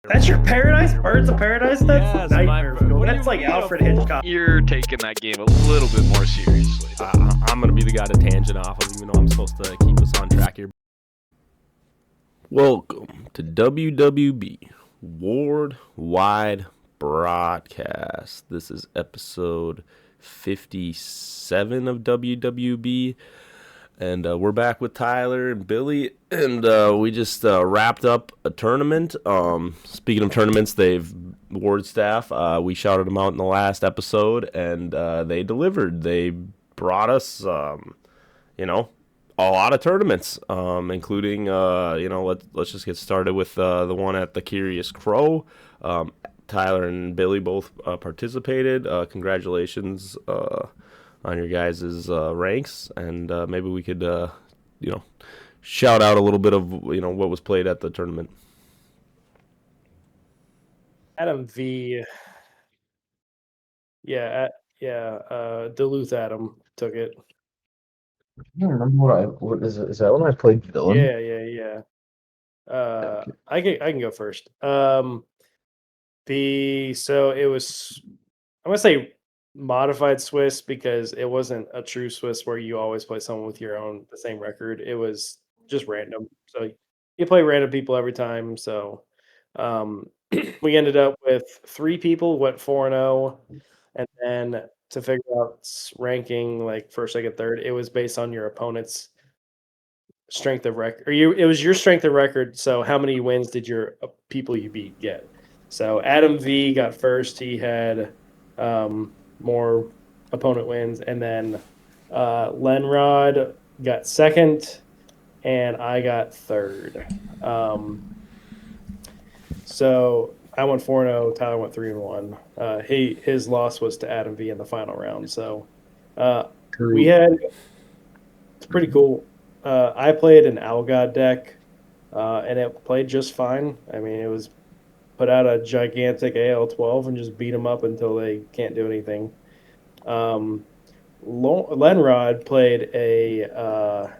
That's your paradise? Birds of Paradise? That's Yes, nightmare my- fuel. what do That's you like mean, a Alfred full- Hitchcock. You're taking that game a little bit more seriously. I'm going to be the guy to tangent off of, even though I'm supposed to keep us on track here. Welcome to WWB Worldwide Broadcast. This is episode 57 of WWB. And we're back with Tyler and Billy, and we just wrapped up a tournament. Speaking of tournaments, the ward staff, we shouted them out in the last episode, and they delivered. They brought us, a lot of tournaments, including, let's just get started with the one at the Curious Crow. Tyler and Billy both participated. Congratulations on your guys' ranks, and maybe we could, shout out a little bit of, what was played at the tournament. Adam V. Yeah, Duluth Adam took it. I don't remember what is it? Is that when I played villain? Yeah. I can go first. So it was, I'm gonna say modified Swiss because it wasn't a true Swiss where you always play someone with the same record. It was just random. So you play random people every time. So we ended up with 3 people went 4-0, and then to figure out ranking like first, second, third, it was based on your opponent's strength of record. It was your strength of record. So how many wins did your people you beat get? So Adam V got first. He had more opponent wins, and then Lenrod got second, and I got third. So I went 4-0. Tyler went 3-1. His loss was to Adam V in the final round. So it's pretty cool. I played an Algod deck, and it played just fine. I mean, it was put out a gigantic AL12 and just beat them up until they can't do anything. Lenrod played a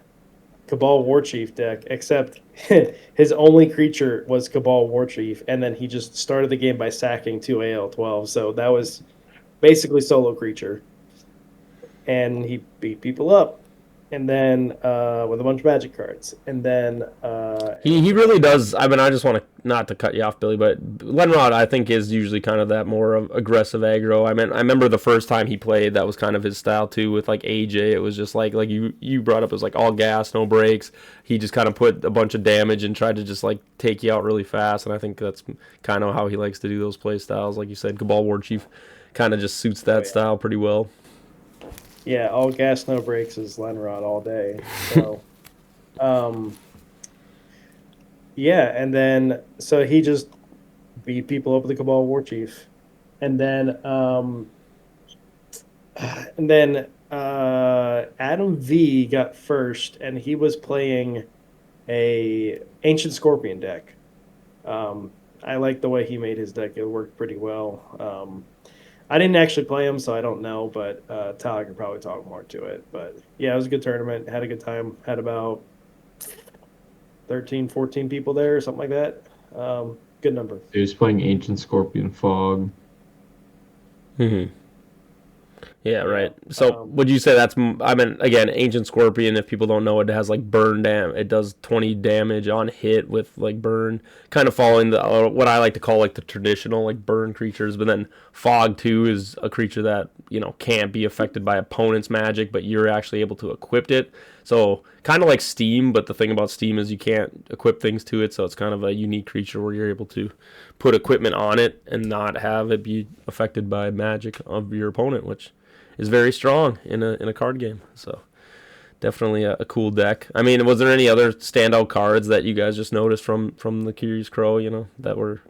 Cabal Warchief deck, except his only creature was Cabal Warchief, and then he just started the game by sacking 2 AL12. So that was basically solo creature. And he beat people up. And then with a bunch of magic cards. And then He really does. I mean, I just want to not to cut you off, Billy, but Lenrod, I think, is usually kind of that more of aggressive aggro. I mean, I remember the first time he played, that was kind of his style too. With like AJ, it was just like you brought up, it was like all gas, no brakes. He just kind of put a bunch of damage and tried to just like take you out really fast. And I think that's kind of how he likes to do those play styles. Like you said, Cabal Warchief kind of just suits that style pretty well. Yeah, all gas, no brakes is Lenrod all day. So, yeah, and then so he just beat people up with the Cabal Warchief, and then Adam V got first, and he was playing a Ancient Scorpion deck. I like the way he made his deck; it worked pretty well. I didn't actually play him, so I don't know, but Tyler could probably talk more to it. But yeah, it was a good tournament. Had a good time. Had about 13, 14 people there, or something like that. Good number. He was playing Ancient Scorpion Fog. Mm-hmm. Yeah, right. So would you say that's, I mean, again, Ancient Scorpion, if people don't know, it has like burn damage. It does 20 damage on hit with like burn, kind of following the what I like to call like the traditional like burn creatures. But then Fog 2 is a creature that, can't be affected by opponent's magic, but you're actually able to equip it. So kind of like Steam, but the thing about Steam is you can't equip things to it. So it's kind of a unique creature where you're able to put equipment on it and not have it be affected by magic of your opponent, which is very strong in a card game. So definitely a cool deck. I mean, was there any other standout cards that you guys just noticed from the Curious Crow, that were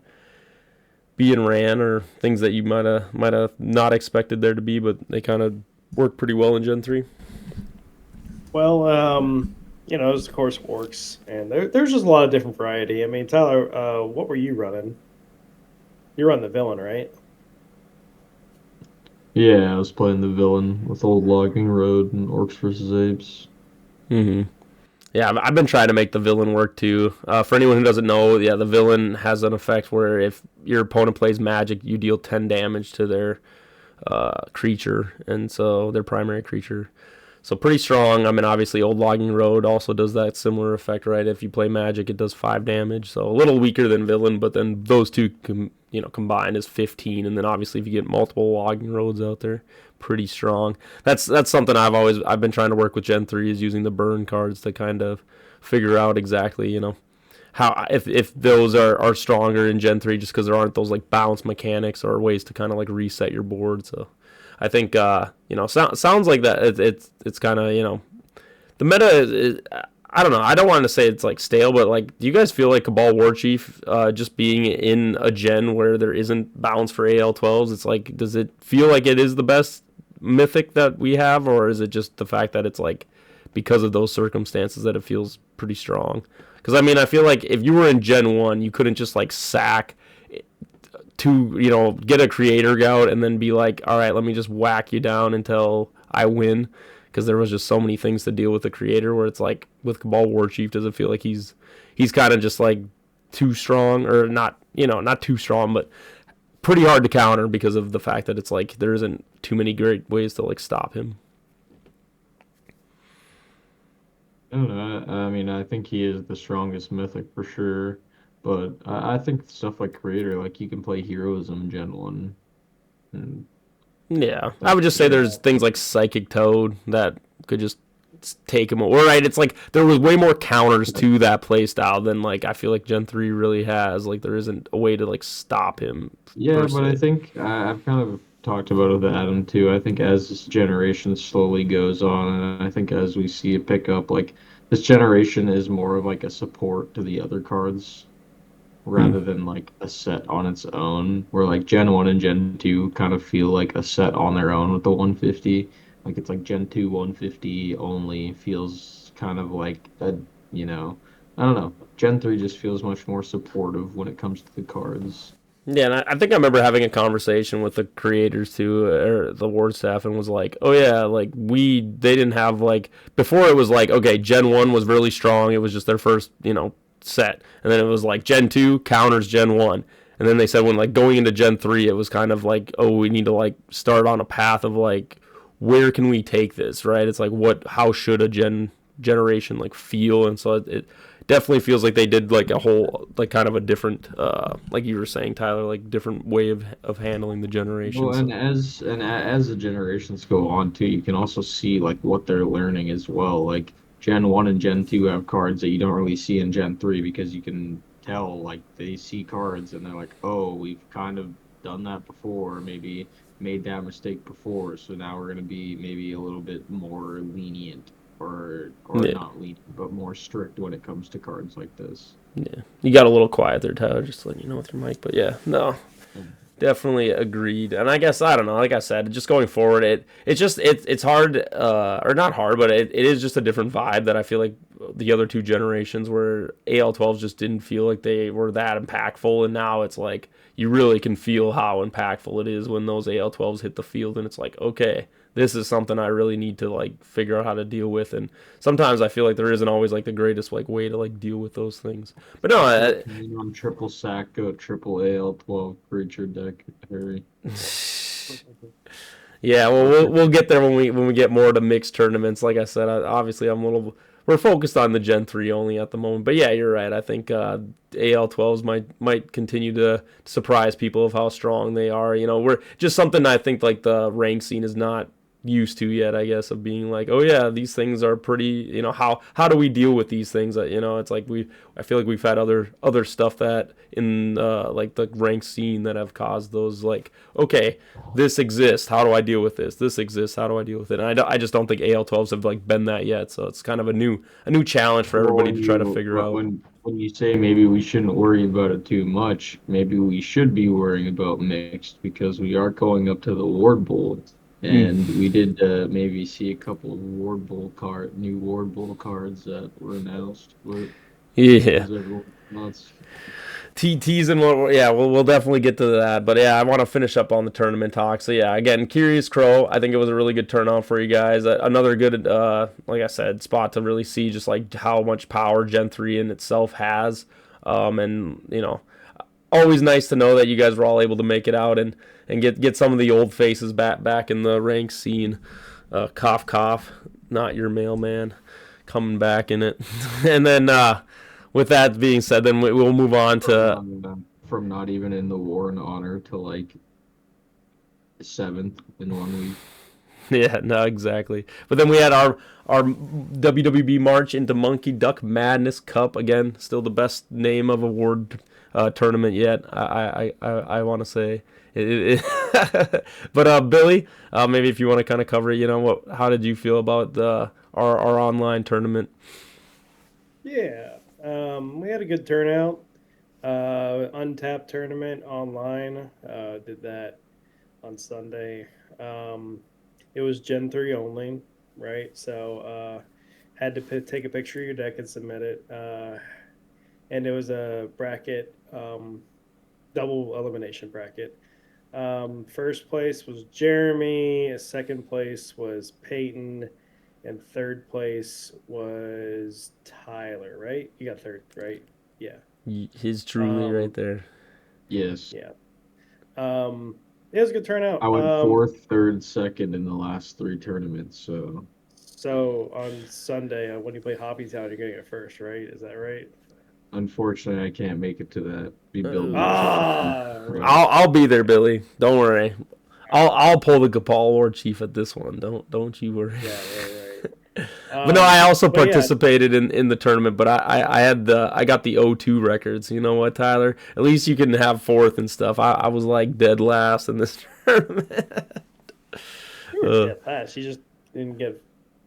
being ran, or things that you might have not expected there to be, but they kind of worked pretty well in Gen 3? Well, it was of course orcs, and there's just a lot of different variety. I mean, Tyler, what were you running? You run the villain, right? Yeah, I was playing the villain with Old Logging Road and Orcs vs. Apes. Mm-hmm. Yeah, I've been trying to make the villain work too. For anyone who doesn't know, yeah, the villain has an effect where if your opponent plays magic, you deal 10 damage to their creature, and so their primary creature. So pretty strong. I mean, obviously, Old Logging Road also does that similar effect, right? If you play magic, it does 5 damage. So a little weaker than villain, but then those two, combined is 15. And then obviously, if you get multiple Logging Roads out there, pretty strong. That's something I've been trying to work with Gen 3 is using the burn cards to kind of figure out exactly, how if those are stronger in Gen 3 just because there aren't those like bounce mechanics or ways to kind of like reset your board. So I think sounds like that it's kind of the meta is I don't know. I don't want to say it's like stale, but like, do you guys feel like Cabal War Chief just being in a gen where there isn't bounce for AL12s? It's like, does it feel like it is the best mythic that we have, or is it just the fact that it's like because of those circumstances that it feels pretty strong? Because I mean, I feel like if you were in Gen 1, you couldn't just like sack to get a creator gout and then be like, all right, let me just whack you down until I win, because there was just so many things to deal with the creator, where it's like with Cabal War Chief, does it feel like he's kind of just like too strong, or not too strong, but pretty hard to counter because of the fact that it's like there isn't too many great ways to like stop him. I don't know. I mean, I think he is the strongest mythic for sure. But I think stuff like Creator, like you can play Heroism Gen 1. And Yeah, I would just say there's things like Psychic Toad that could just take him away. Right, it's like there was way more counters to that playstyle than like I feel like Gen 3 really has. Like there isn't a way to like stop him. yeah, but I think I've kind of talked about it with Adam too. I think as this generation slowly goes on, and I think as we see it pick up, like this generation is more of like a support to the other cards rather than like a set on its own. Where like Gen 1 and Gen 2 kind of feel like a set on their own with the 150. Like it's like Gen 2 150 only feels kind of like a, you know, I don't know. Gen 3 just feels much more supportive when it comes to the cards. Yeah, and I think I remember having a conversation with the creators too, or the ward staff, and was like, "Oh yeah, like they didn't have like before. It was like, okay, Gen 1 was really strong. It was just their first, set, and then it was like Gen 2 counters Gen 1, and then they said when like going into Gen 3, it was kind of like, oh, we need to like start on a path of like, where can we take this, right? It's like how should a generation like feel, and so it definitely feels like they did like a whole like kind of a different like you were saying, Tyler, like different way of handling the generation. Well, and as the generations go on too, you can also see like what they're learning as well. Like Gen 1 and Gen 2 have cards that you don't really see in Gen 3 because you can tell like they see cards and they're like, "Oh, we've kind of done that before, maybe made that mistake before, so now we're going to be maybe a little bit more lenient or Yeah. not lenient, but more strict when it comes to cards like this." Yeah, you got a little quiet there, Tyler, just letting you know with your mic, but yeah, no, definitely agreed. And I guess I don't know. Like I said, just going forward, it's hard, or not hard, but it is just a different vibe that I feel like the other two generations where AL12s just didn't feel like they were that impactful, and now it's like you really can feel how impactful it is when those AL12s hit the field, and it's like, okay, this is something I really need to like figure out how to deal with. And sometimes I feel like there isn't always like the greatest like way to like deal with those things. But no, On triple sack, go triple AL12 creature deck, Harry. yeah, well, we'll get there when we get more to mixed tournaments. Like I said, obviously we're focused on the Gen 3 only at the moment. But yeah, you're right. I think AL12s might continue to surprise people of how strong they are. We're just something I think like the rank scene is not used to yet, I guess, of being like, oh yeah, these things are pretty, how do we deal with these things that, it's like I feel like we've had other stuff that in like the rank scene that have caused those like, okay, this exists, how do I deal with this exists, how do I deal with it? And I just don't think AL12s have like been that yet, so it's kind of a new challenge for everybody to try to figure out. When you say maybe we shouldn't worry about it too much, maybe we should be worrying about mixed because we are going up to the Ward Bowl. And we did maybe see a couple of new Ward Bowl cards that were announced. Yeah. teasing. Yeah, we'll definitely get to that. But yeah, I want to finish up on the tournament talk. So yeah, again, Curious Crow. I think it was a really good turnout for you guys. Another good, like I said, spot to really see just like how much power Gen 3 in itself has. And always nice to know that you guys were all able to make it out and get some of the old faces back in the rank scene. Cough cough, not your mailman, coming back in it. And then with that being said, then we'll move on to from not even in the War and Honor to like 7th in 1 week. Yeah, no, exactly. But then we had our WWB March into Monkey Duck Madness Cup. Again, still the best name of award tournament yet. I want to say. But Billy, maybe if you want to kind of cover it, how did you feel about our online tournament? Yeah, we had a good turnout. Untapped tournament online. Did that on Sunday. It was Gen 3 only, right? So had to take a picture of your deck and submit it. And it was a bracket, double elimination bracket. First place was Jeremy. Second place was Peyton. And third place was Tyler, right? You got third, right? Yeah. He's truly right there. Yes. Yeah. It was a good turnout. I went 4th, 3rd, 2nd in the last 3 tournaments. So on Sunday, when you play Hobby Town, you're getting it first, right? Is that right? Unfortunately, I can't make it to that. Be building. I'll be there, Billy. Don't worry. I'll pull the Gapal War Chief at this one. Don't you worry. Yeah, right. But no, I also participated in the tournament, but I got the O2 records. You know what, Tyler? At least you can have 4th and stuff. I was like dead last in this tournament. You were dead last. You just didn't get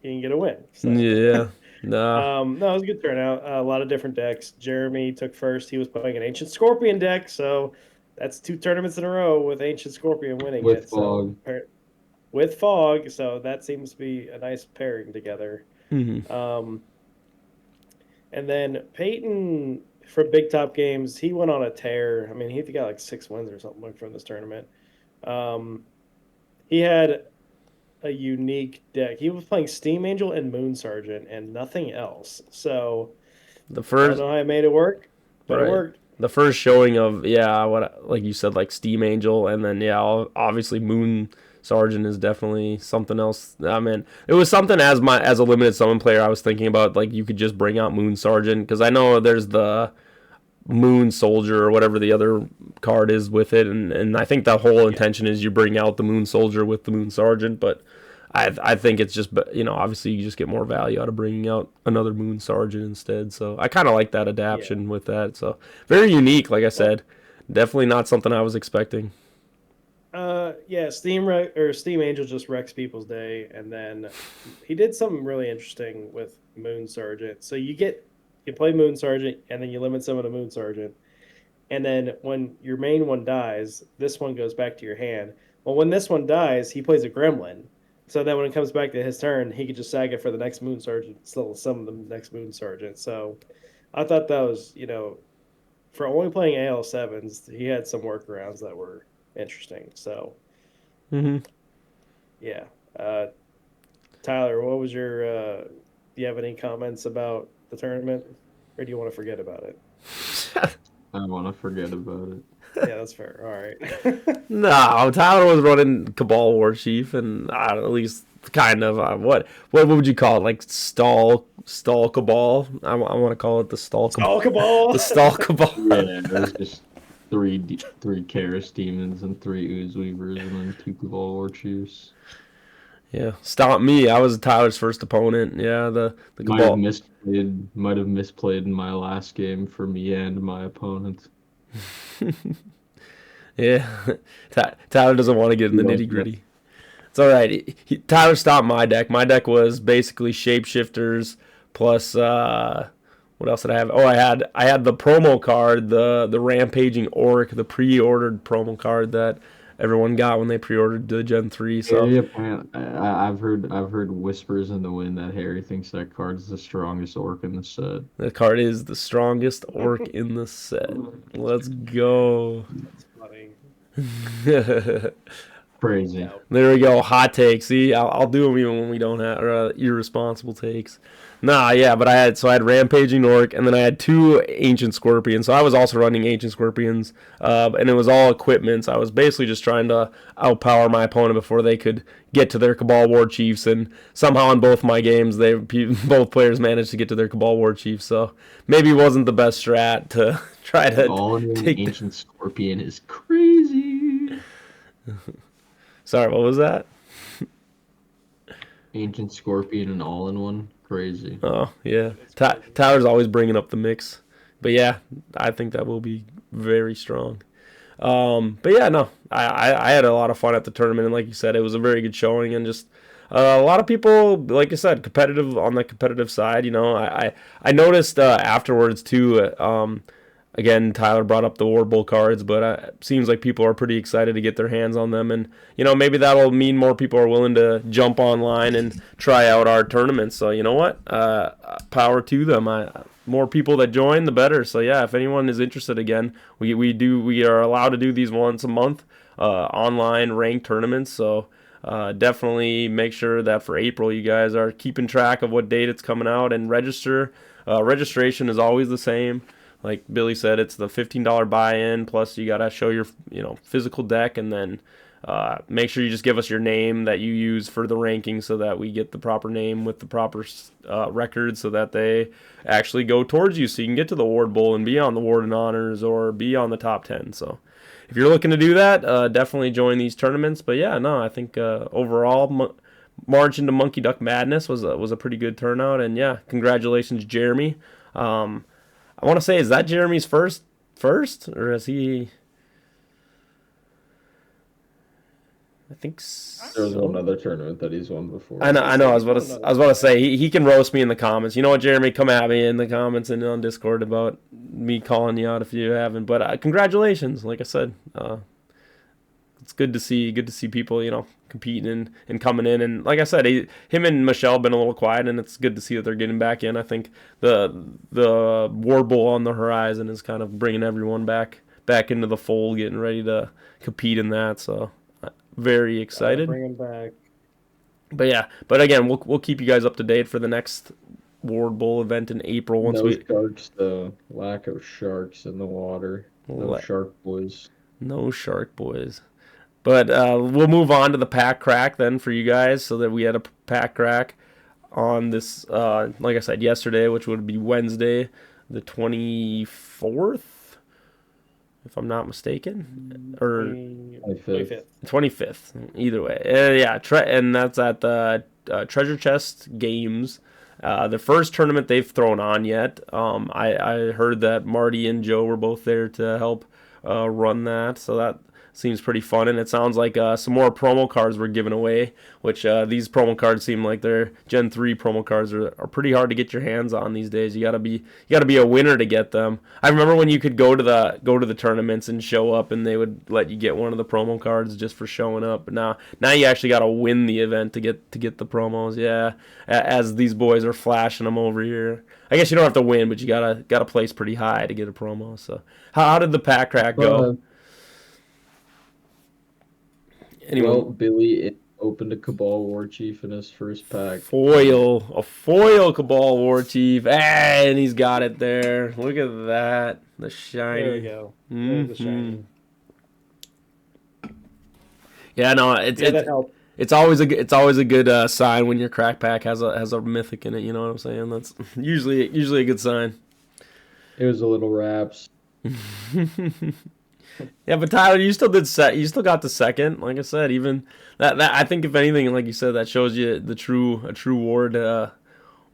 a win. So. Yeah. No. No, it was a good turnout. A lot of different decks. Jeremy took first. He was playing an Ancient Scorpion deck, so that's 2 tournaments in a row with Ancient Scorpion winning with it. Fog. So, with Fog, so that seems to be a nice pairing together. Mm-hmm. And then Peyton for Big Top Games, he went on a tear. I mean, he got like 6 wins or something from this tournament. He had a unique deck. He was playing Steam Angel and Moon Sergeant and nothing else. So I don't know how I made it work, but it worked. The first showing of what like you said, like Steam Angel, and then obviously Moon Sergeant is definitely something else. I mean, it was something as a limited summon player I was thinking about, like you could just bring out Moon Sergeant, because I know there's the Moon Soldier or whatever the other card is with it, and I think the whole intention is you bring out the Moon Soldier with the Moon Sergeant, but I think it's just, obviously you just get more value out of bringing out another Moon Sergeant instead. So I kind of like that adaptation with that. So very unique, like I said. Definitely not something I was expecting. Steam Angel just wrecks people's day, and then he did something really interesting with Moon Sergeant. So you play Moon Sergeant, and then you limit summon a Moon Sergeant, and then when your main one dies, this one goes back to your hand. Well, when this one dies, he plays a Gremlin. So then when it comes back to his turn, he could just sag it for the next Moon Sergeant, still summon the next Moon Sergeant. So I thought that was, for only playing AL7s, he had some workarounds that were interesting. So, yeah. Tyler, what was do you have any comments about the tournament, or do you want to forget about it? I want to forget about it. Yeah, that's fair. All right. No, Tyler was running Cabal War Chief, and at least kind of what would you call it? Like stall Cabal. I want to call it the stall Cabal. The stall Cabal. Yeah, it was just three Karis Demons and 3 Ooze Weavers and then 2 Cabal War Chiefs. Yeah, stop me. I was Tyler's first opponent. Yeah, the Cabal. Might have misplayed in my last game for me and my opponent. Yeah, Tyler doesn't want to get in the nitty gritty. It's all right. Tyler stopped my deck. My deck was basically shapeshifters plus what else did I have? Oh, I had the promo card, the rampaging orc, the pre-ordered promo card that everyone got when they pre-ordered the Gen 3. So Harry, I've heard whispers in the wind that Harry thinks that card's the strongest orc in the set. the card is the strongest orc in the set. Let's go. That's funny. Crazy. Yeah. There we go. Hot takes. See, I'll do them even when we don't have irresponsible takes. Nah, yeah, but I had Rampaging Orc, and then I had 2 Ancient Scorpions. So I was also running Ancient Scorpions, and it was all equipments. I was basically just trying to outpower my opponent before they could get to their Cabal War Chiefs, and somehow in both my games, both players managed to get to their Cabal War Chiefs. So maybe it wasn't the best strat to try to All in take Ancient Scorpion is crazy. Sorry, what was that? Ancient Scorpion and all-in-one, crazy. Oh, yeah. Tyler's always bringing up the mix. But yeah, I think that will be very strong. But yeah, no, I had a lot of fun at the tournament. And like you said, it was a very good showing. And just a lot of people, like I said, competitive on the competitive side. You know, I noticed afterwards too, again, Tyler brought up the War Bowl cards, but it seems like people are pretty excited to get their hands on them. And, you know, maybe that'll mean more people are willing to jump online and try out our tournaments. So, you know what? Power to them. More people that join, the better. So, yeah, if anyone is interested, again, we are allowed to do these once a month, online ranked tournaments. So, definitely make sure that for April, you guys are keeping track of what date it's coming out and register. Registration is always the same. Like Billy said, it's the $15 buy-in, plus you got to show your physical deck, and then make sure you just give us your name that you use for the ranking so that we get the proper name with the proper record so that they actually go towards you so you can get to the Ward Bowl and be on the Warden Honors or be on the top 10. So if you're looking to do that, definitely join these tournaments. But yeah, no, I think overall March into Monkey Duck Madness was a pretty good turnout. And yeah, congratulations, Jeremy. I want to say, is that Jeremy's first, or is he? I think so. There was one other tournament that he's won before. I know. I was about to say he can roast me in the comments. You know what, Jeremy? Come at me in the comments and on Discord about me calling you out if you haven't. But congratulations, like I said, it's good to see people competing and coming in. And like I said, him and Michelle have been a little quiet, and it's good to see that they're getting back in. I think the War Bowl on the horizon is kind of bringing everyone back into the fold, getting ready to compete in that. So very excited. Bring him back. But yeah, again, we'll keep you guys up to date for the next Ward Bowl event in April. Sharks, the lack of sharks in the water. No shark boys. No shark boys. But we'll move on to the pack crack then for you guys, so that we had a pack crack on this, like I said, yesterday, which would be Wednesday, the 24th, if I'm not mistaken, or 25th. Either way, yeah. And that's at the Treasure Chest Games. The first tournament they've thrown on yet. I heard that Marty and Joe were both there to help run that, so that seems pretty fun. And it sounds like some more promo cards were given away, which these promo cards seem like they're Gen 3 promo cards are pretty hard to get your hands on these days. You gotta be a winner to get them. I remember when you could go to the tournaments and show up, and they would let you get one of the promo cards just for showing up. But now you actually gotta win the event to get the promos. Yeah, as these boys are flashing them over here. I guess you don't have to win, but you gotta place pretty high to get a promo. So how did the pack crack go? Well, Billy opened a Cabal War Chief in his first pack. A foil Cabal War Chief, and he's got it there. Look at that, the shiny. There we go. The shiny. Yeah, no, it's always a good sign when your crack pack has a mythic in it. You know what I'm saying? That's usually a good sign. It was a little wraps. Yeah, but Tyler, you still got the second. Like I said, even that I think if anything, like you said, that shows you a true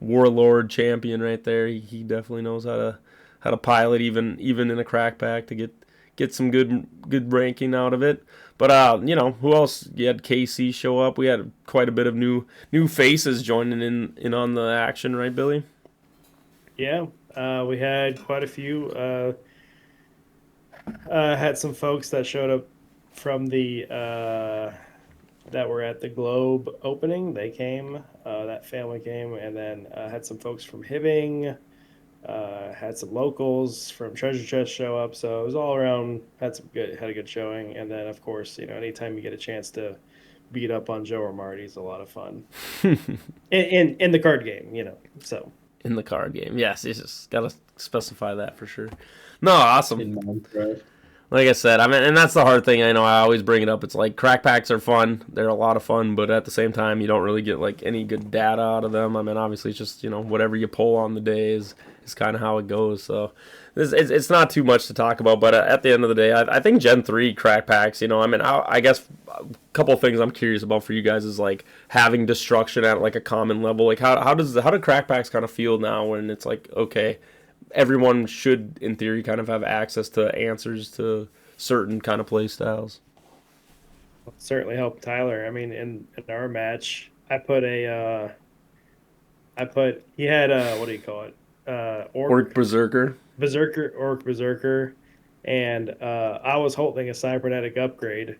warlord champion right there. He definitely knows how to pilot even in a crack pack to get some good ranking out of it. But who else? You had KC show up. We had quite a bit of new faces joining in on the action, right, Billy? Yeah, we had quite a few. Had some folks that showed up from the that were at the Globe opening. They came, that family came, and then had some folks from Hibbing, had some locals from Treasure Chest show up. So it was all around, had a good showing. And then, of course, anytime you get a chance to beat up on Joe or Marty is a lot of fun. in the card game, so. In the card game. Yes, you just got to specify that for sure. No, awesome. In Minecraft. Like I said, I mean, and that's the hard thing. I know I always bring it up. It's like crack packs are fun. They're a lot of fun, but at the same time, you don't really get like any good data out of them. I mean, obviously, it's just whatever you pull on the day is kind of how it goes. So it's not too much to talk about. But at the end of the day, I think Gen 3 crack packs. I mean, I guess a couple of things I'm curious about for you guys is like having destruction at like a common level. Like how do crack packs kind of feel now when it's like, okay, everyone should, in theory, kind of have access to answers to certain kind of play styles. Certainly helped Tyler. I mean, in our match, he had what do you call it? Orc Berserker. Orc Berserker, and I was holding a cybernetic upgrade,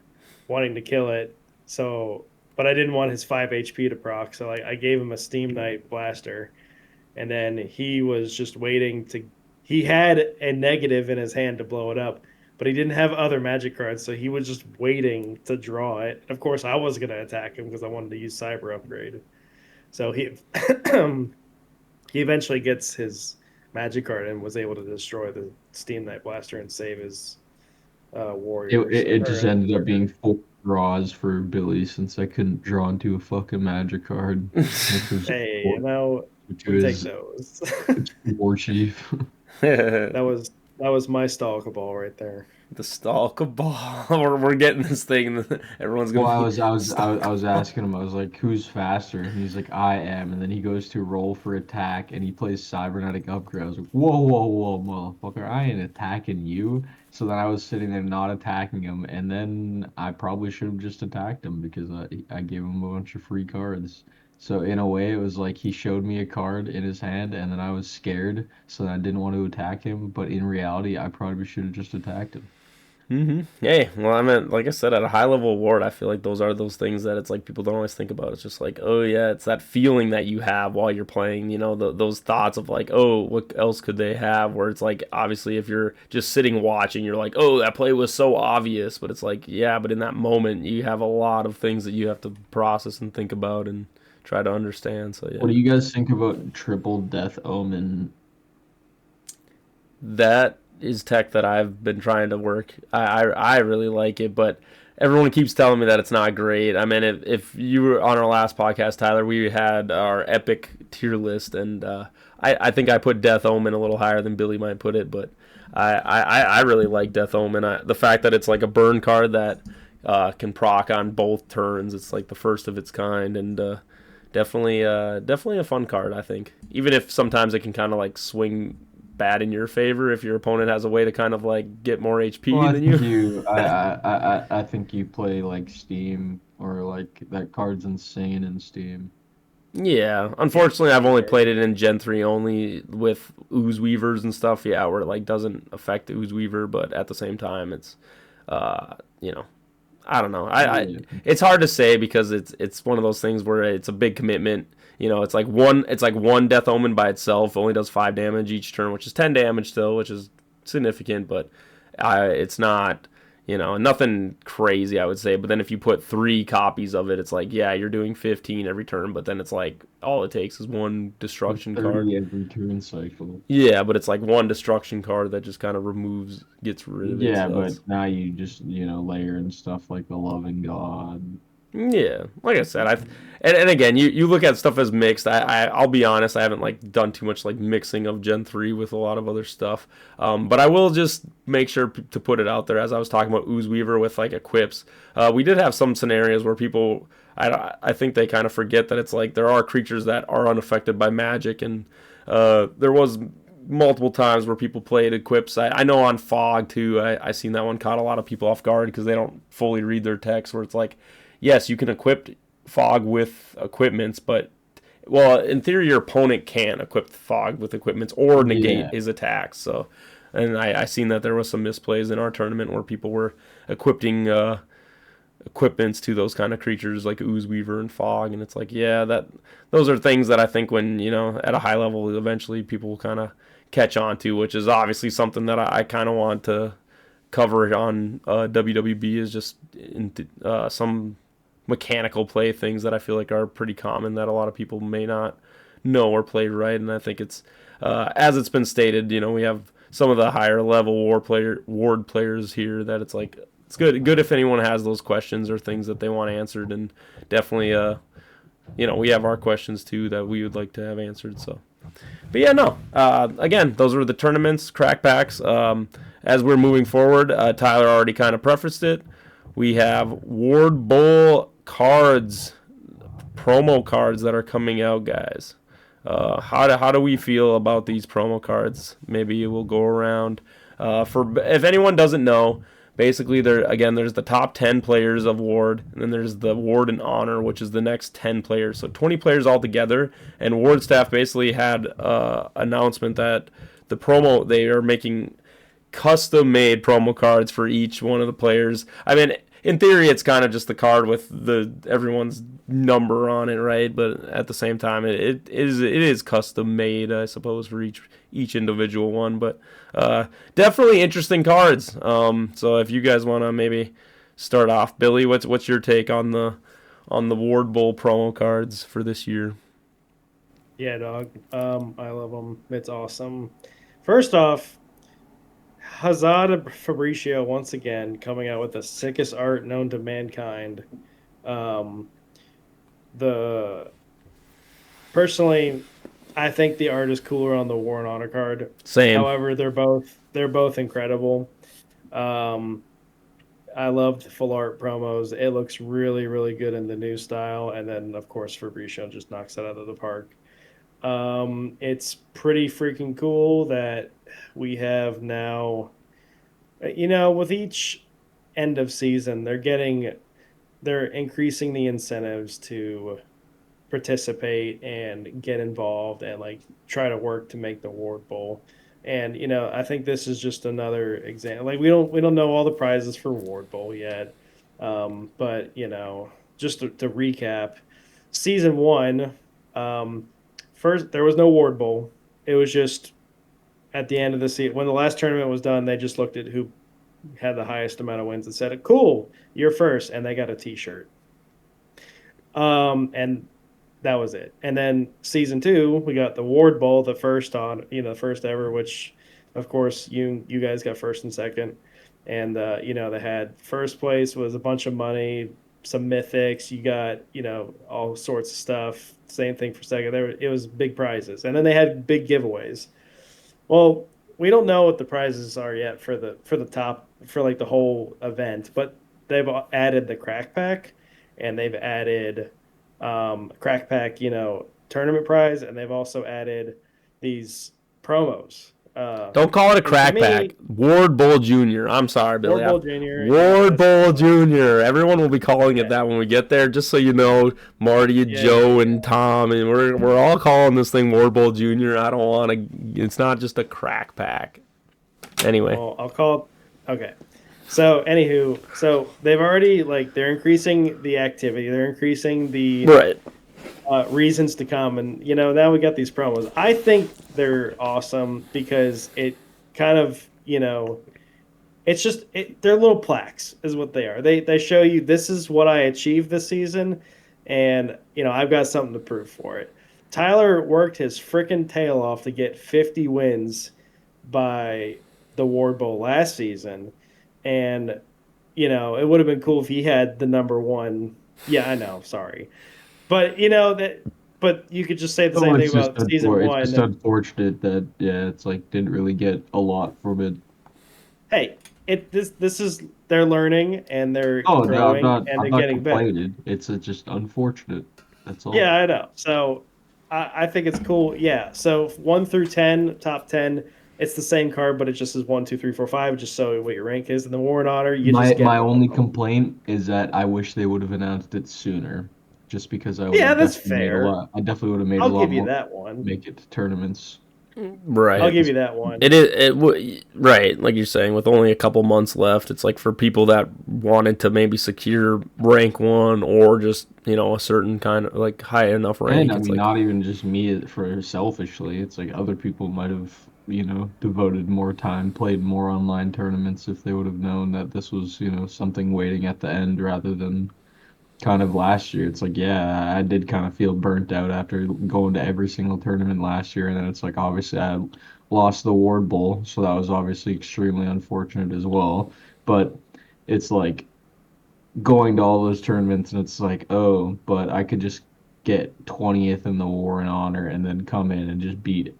wanting to kill it. So, but I didn't want his 5 HP to proc, so I gave him a Steam Knight blaster. And then he was just waiting he had a negative in his hand to blow it up, but he didn't have other magic cards, so he was just waiting to draw it. And of course, I was going to attack him because I wanted to use Cyber Upgrade. So he he eventually gets his magic card and was able to destroy the Steam Knight blaster and save his warrior. It just ended up being 4 draws for Billy since I couldn't draw into a fucking magic card. Hey, take those. War Chief. That was my stalker ball right there. The stalker ball. We're getting this thing. Everyone's gonna. Well, I was asking him. I was like, "Who's faster?" And he's like, "I am." And then he goes to roll for attack, and he plays cybernetic upgrade. I was like, "Whoa, motherfucker! I ain't attacking you." So then I was sitting there not attacking him, and then I probably should have just attacked him because I gave him a bunch of free cards. So in a way, it was like he showed me a card in his hand, and then I was scared, so I didn't want to attack him. But in reality, I probably should have just attacked him. Hey, well, I mean, like I said, at a high level award, I feel like those are those things that it's like people don't always think about. It's just like, oh yeah, it's that feeling that you have while you're playing. Those thoughts of like, oh, what else could they have? Where it's like, obviously, if you're just sitting watching, you're like, oh, that play was so obvious. But it's like, yeah, but in that moment, you have a lot of things that you have to process and think about and try to understand. So yeah. What do you guys think about triple Death Omen? That is tech that I've been trying to work. I really like it, but everyone keeps telling me that it's not great. I mean, if you were on our last podcast, Tyler, we had our epic tier list, and I think I put Death Omen a little higher than Billy might put it, but I really like Death Omen. The fact that it's like a burn card that can proc on both turns, it's like the first of its kind, and definitely a fun card, I think. Even if sometimes it can kind of like swing bad in your favor if your opponent has a way to kind of like get more HP than you. I think you play like Steam, or like that card's insane in Steam. Yeah, unfortunately, I've only played it in Gen 3 only with Ooze Weavers and stuff. Yeah, where it like doesn't affect the Ooze Weaver, but at the same time, it's I don't know. It's hard to say because it's one of those things where it's a big commitment. It's like one Death Omen by itself only does 5 damage each turn, which is 10 damage still, which is significant, but it's not nothing crazy, I would say. But then if you put 3 copies of it, it's like, yeah, you're doing 15 every turn, but then it's like all it takes is one destruction card every turn cycle. Yeah, but it's like one destruction card that just kind of gets rid of it. Yeah, but now you just layer in stuff like the Loving God. Yeah, like I said, and again, you look at stuff as mixed. I'll be honest, I haven't like done too much like mixing of Gen 3 with a lot of other stuff. But I will just make sure to put it out there, as I was talking about Ooze Weaver with like equips. We did have some scenarios where people, I think they kind of forget that it's like there are creatures that are unaffected by magic, and there was multiple times where people played equips. I know on Fog too, I seen that one caught a lot of people off guard because they don't fully read their text, where it's like, yes, you can equip Fog with equipments, but, well, in theory, your opponent can equip Fog with equipments or negate his attacks. So, And I seen that there was some misplays in our tournament where people were equipping equipments to those kind of creatures like Ooze Weaver and Fog, and it's like, yeah, that those are things that I think when at a high level, eventually people will kind of catch on to, which is obviously something that I kind of want to cover on WWB is just some mechanical play things that I feel like are pretty common that a lot of people may not know or play right, and I think it's as it's been stated, we have some of the higher level ward players here that it's like it's good if anyone has those questions or things that they want answered, and definitely we have our questions too that we would like to have answered. So, but yeah, no. Again, those were the tournaments, crackbacks. As we're moving forward, Tyler already kind of prefaced it. We have Ward Bowl cards, promo cards that are coming out, guys. How do we feel about these promo cards? Maybe we'll go around. For if anyone doesn't know, basically there's the top 10 players of Ward, and then there's the Ward and Honor, which is the next 10 players. So 20 players altogether. And Ward staff basically had announcement that they are making custom-made promo cards for each one of the players. I mean, in theory, it's kind of just the card with everyone's number on it, right? But at the same time, it is custom made, I suppose, for each individual one. But definitely interesting cards. So if you guys want to maybe start off, Billy, what's your take on the Ward Bowl promo cards for this year? Yeah, dog. I love them. It's awesome. First off, Hazard Fabricio once again coming out with the sickest art known to mankind. Personally, I think the art is cooler on the War and Honor card. Same. However, they're both incredible. I love the full art promos. It looks really, really good in the new style, and then of course Fabricio just knocks it out of the park. It's pretty freaking cool that we have now, with each end of season, they're increasing the incentives to participate and get involved and like try to work to make the Ward Bowl. And I think this is just another example. Like we don't know all the prizes for Ward Bowl yet, but just to recap, season 1, first there was no Ward Bowl. It was just at the end of the season when the last tournament was done. They just looked at who had the highest amount of wins and said, "Cool, you're first," and they got a T-shirt. And that was it. And then season 2, we got the Ward Bowl, the first ever, which of course you guys got first and second. And they had first place was a bunch of money, some mythics, you got, all sorts of stuff. Same thing for second. It was big prizes. And then they had big giveaways. Well, we don't know what the prizes are yet for the top for like the whole event, but they've added the crack pack, and they've added crack pack, tournament prize, and they've also added these promos. Don't call it a crack pack. Ward Bowl Jr. I'm sorry, Billy. Ward Bowl Jr. Ward Bowl Jr. Everyone will be calling it that when we get there, just so you know, Marty and Joe and Tom, and we're all calling this thing Ward Bowl Jr. I don't want to. It's not just a crack pack. Anyway. Well, I'll call it. Okay. So, anywho, they've already, they're increasing the activity. They're increasing the reasons to come. And, now we got these promos. I think they're awesome because it kind of, it's just, they're little plaques is what they are. They show you this is what I achieved this season, and, I've got something to prove for it. Tyler worked his freaking tail off to get 50 wins by the Ward Bowl last season. And, it would have been cool if he had the number 1. Yeah, I know. Sorry. But, but you could just say the same thing about season 1. It's just unfortunate that, it's didn't really get a lot from it. Hey, this is, they're learning and they're growing and they're getting better. It's just unfortunate. That's all. Yeah, I know. So I think it's cool. Yeah. So 1 through 10, top 10. It's the same card, but it just is 1, 2, 3, 4, 5, just so what your rank is. And the War and Honor, my only complaint is that I wish they would have announced it sooner, just because I would that's fair. I definitely would have made I'll a lot give you more. that one. Make it to tournaments. Right. I'll give you that one. Right, like you're saying, with only a couple months left, it's like for people that wanted to maybe secure rank 1 or just, a certain kind of like high enough rank. And I It's mean, like, not even just me for selfishly. It's like other people might have, devoted more time, played more online tournaments if they would have known that this was, something waiting at the end rather than kind of last year. It's like, yeah, I did kind of feel burnt out after going to every single tournament last year. And then it's like, obviously, I lost the Ward Bowl. So that was obviously extremely unfortunate as well. But it's like going to all those tournaments and it's like, oh, but I could just get 20th in the War and Honor and then come in and just beat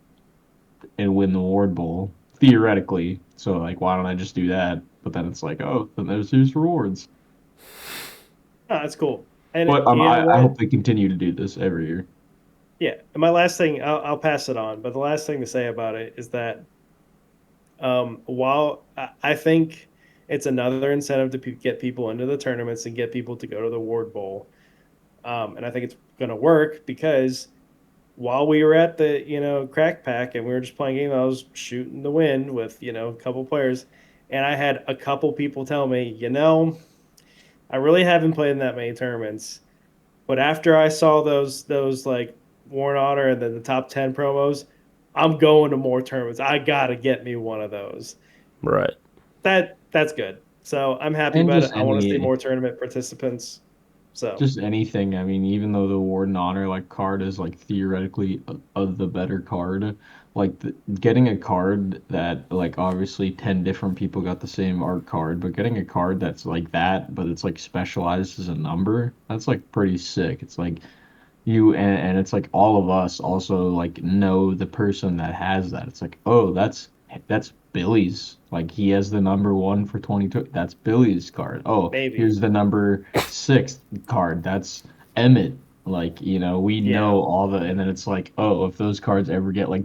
and win the Ward Bowl theoretically. So, like, why don't I just do that? But then it's like, oh, then there's these rewards. Oh, that's cool. And But you know I what? hope they continue to do this every year. Yeah. And my last thing, I'll pass it on, but the last thing to say about it is that while I think it's another incentive to get people into the tournaments and get people to go to the Ward Bowl, and I think it's going to work because while we were at the crack pack and we were just playing game, I was shooting the wind with a couple players, and I had a couple people tell me, I really haven't played in that many tournaments, but after I saw those like Warren Otter and then the top 10 promos, I'm going to more tournaments. I gotta get me one of those. right. That's good. So I'm happy And about it. I want to see more tournament participants. So just anything. I mean, even though the Warden Honor like card is like theoretically the better card, like getting a card that like obviously 10 different people got the same art card, but getting a card that's like that, but it's like specialized as a number, that's like pretty sick. It's like and it's like all of us also like know the person that has that. It's like, oh, that's Billy's. Like he has the number 1 for 22. That's Billy's card. Oh, maybe. here's the number 6 card. That's Emmett. Like, we Yeah. know all the, and then it's like, oh, if those cards ever get like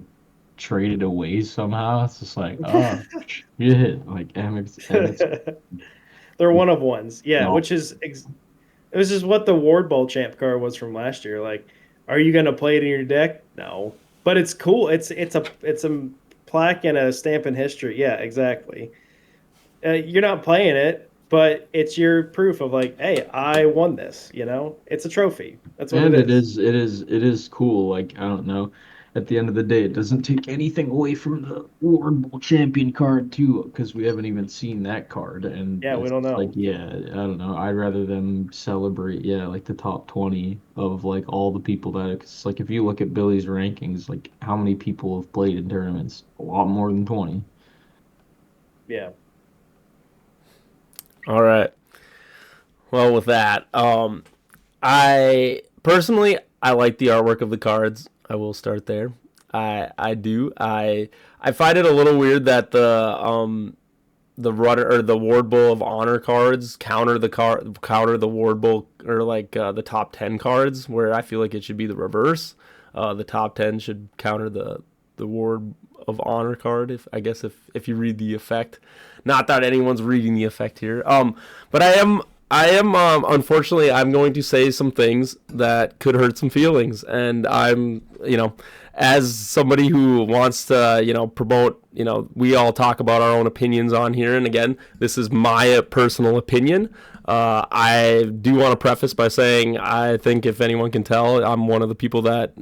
traded away somehow, it's just like, oh, shit. Like Emmett's They're one of ones. Yeah, no. which is it was just what the Ward Bowl champ card was from last year. Like, are you gonna play it in your deck? No, but it's cool. It's a plaque and a stamp in history. Yeah, exactly. You're not playing it, but it's your proof of like, hey, I won this. It's a trophy. That's what it And it is. is, it is cool. Like, I don't know. At the end of the day, it doesn't take anything away from the World Bowl champion card too, because we haven't even seen that card. And Yeah, we it's don't like, know. yeah, I don't know. I'd rather them celebrate, yeah, like the top 20 of like all the people that, cause like if you look at Billy's rankings, like how many people have played in tournaments? A lot more than 20. Yeah. All right. Well, with that, I personally I like the artwork of the cards. I will start there. I do. I find it a little weird that the runner or the Ward Bowl of Honor cards counter the Ward Bowl or like the top 10 cards, where I feel like it should be the reverse. The top 10 should counter the Ward of Honor card, if you read the effect. Not that anyone's reading the effect here. But I am unfortunately I'm going to say some things that could hurt some feelings, and I'm as somebody who wants to promote, we all talk about our own opinions on here, and again, this is my personal opinion. I do want to preface by saying I think if anyone can tell, I'm one of the people that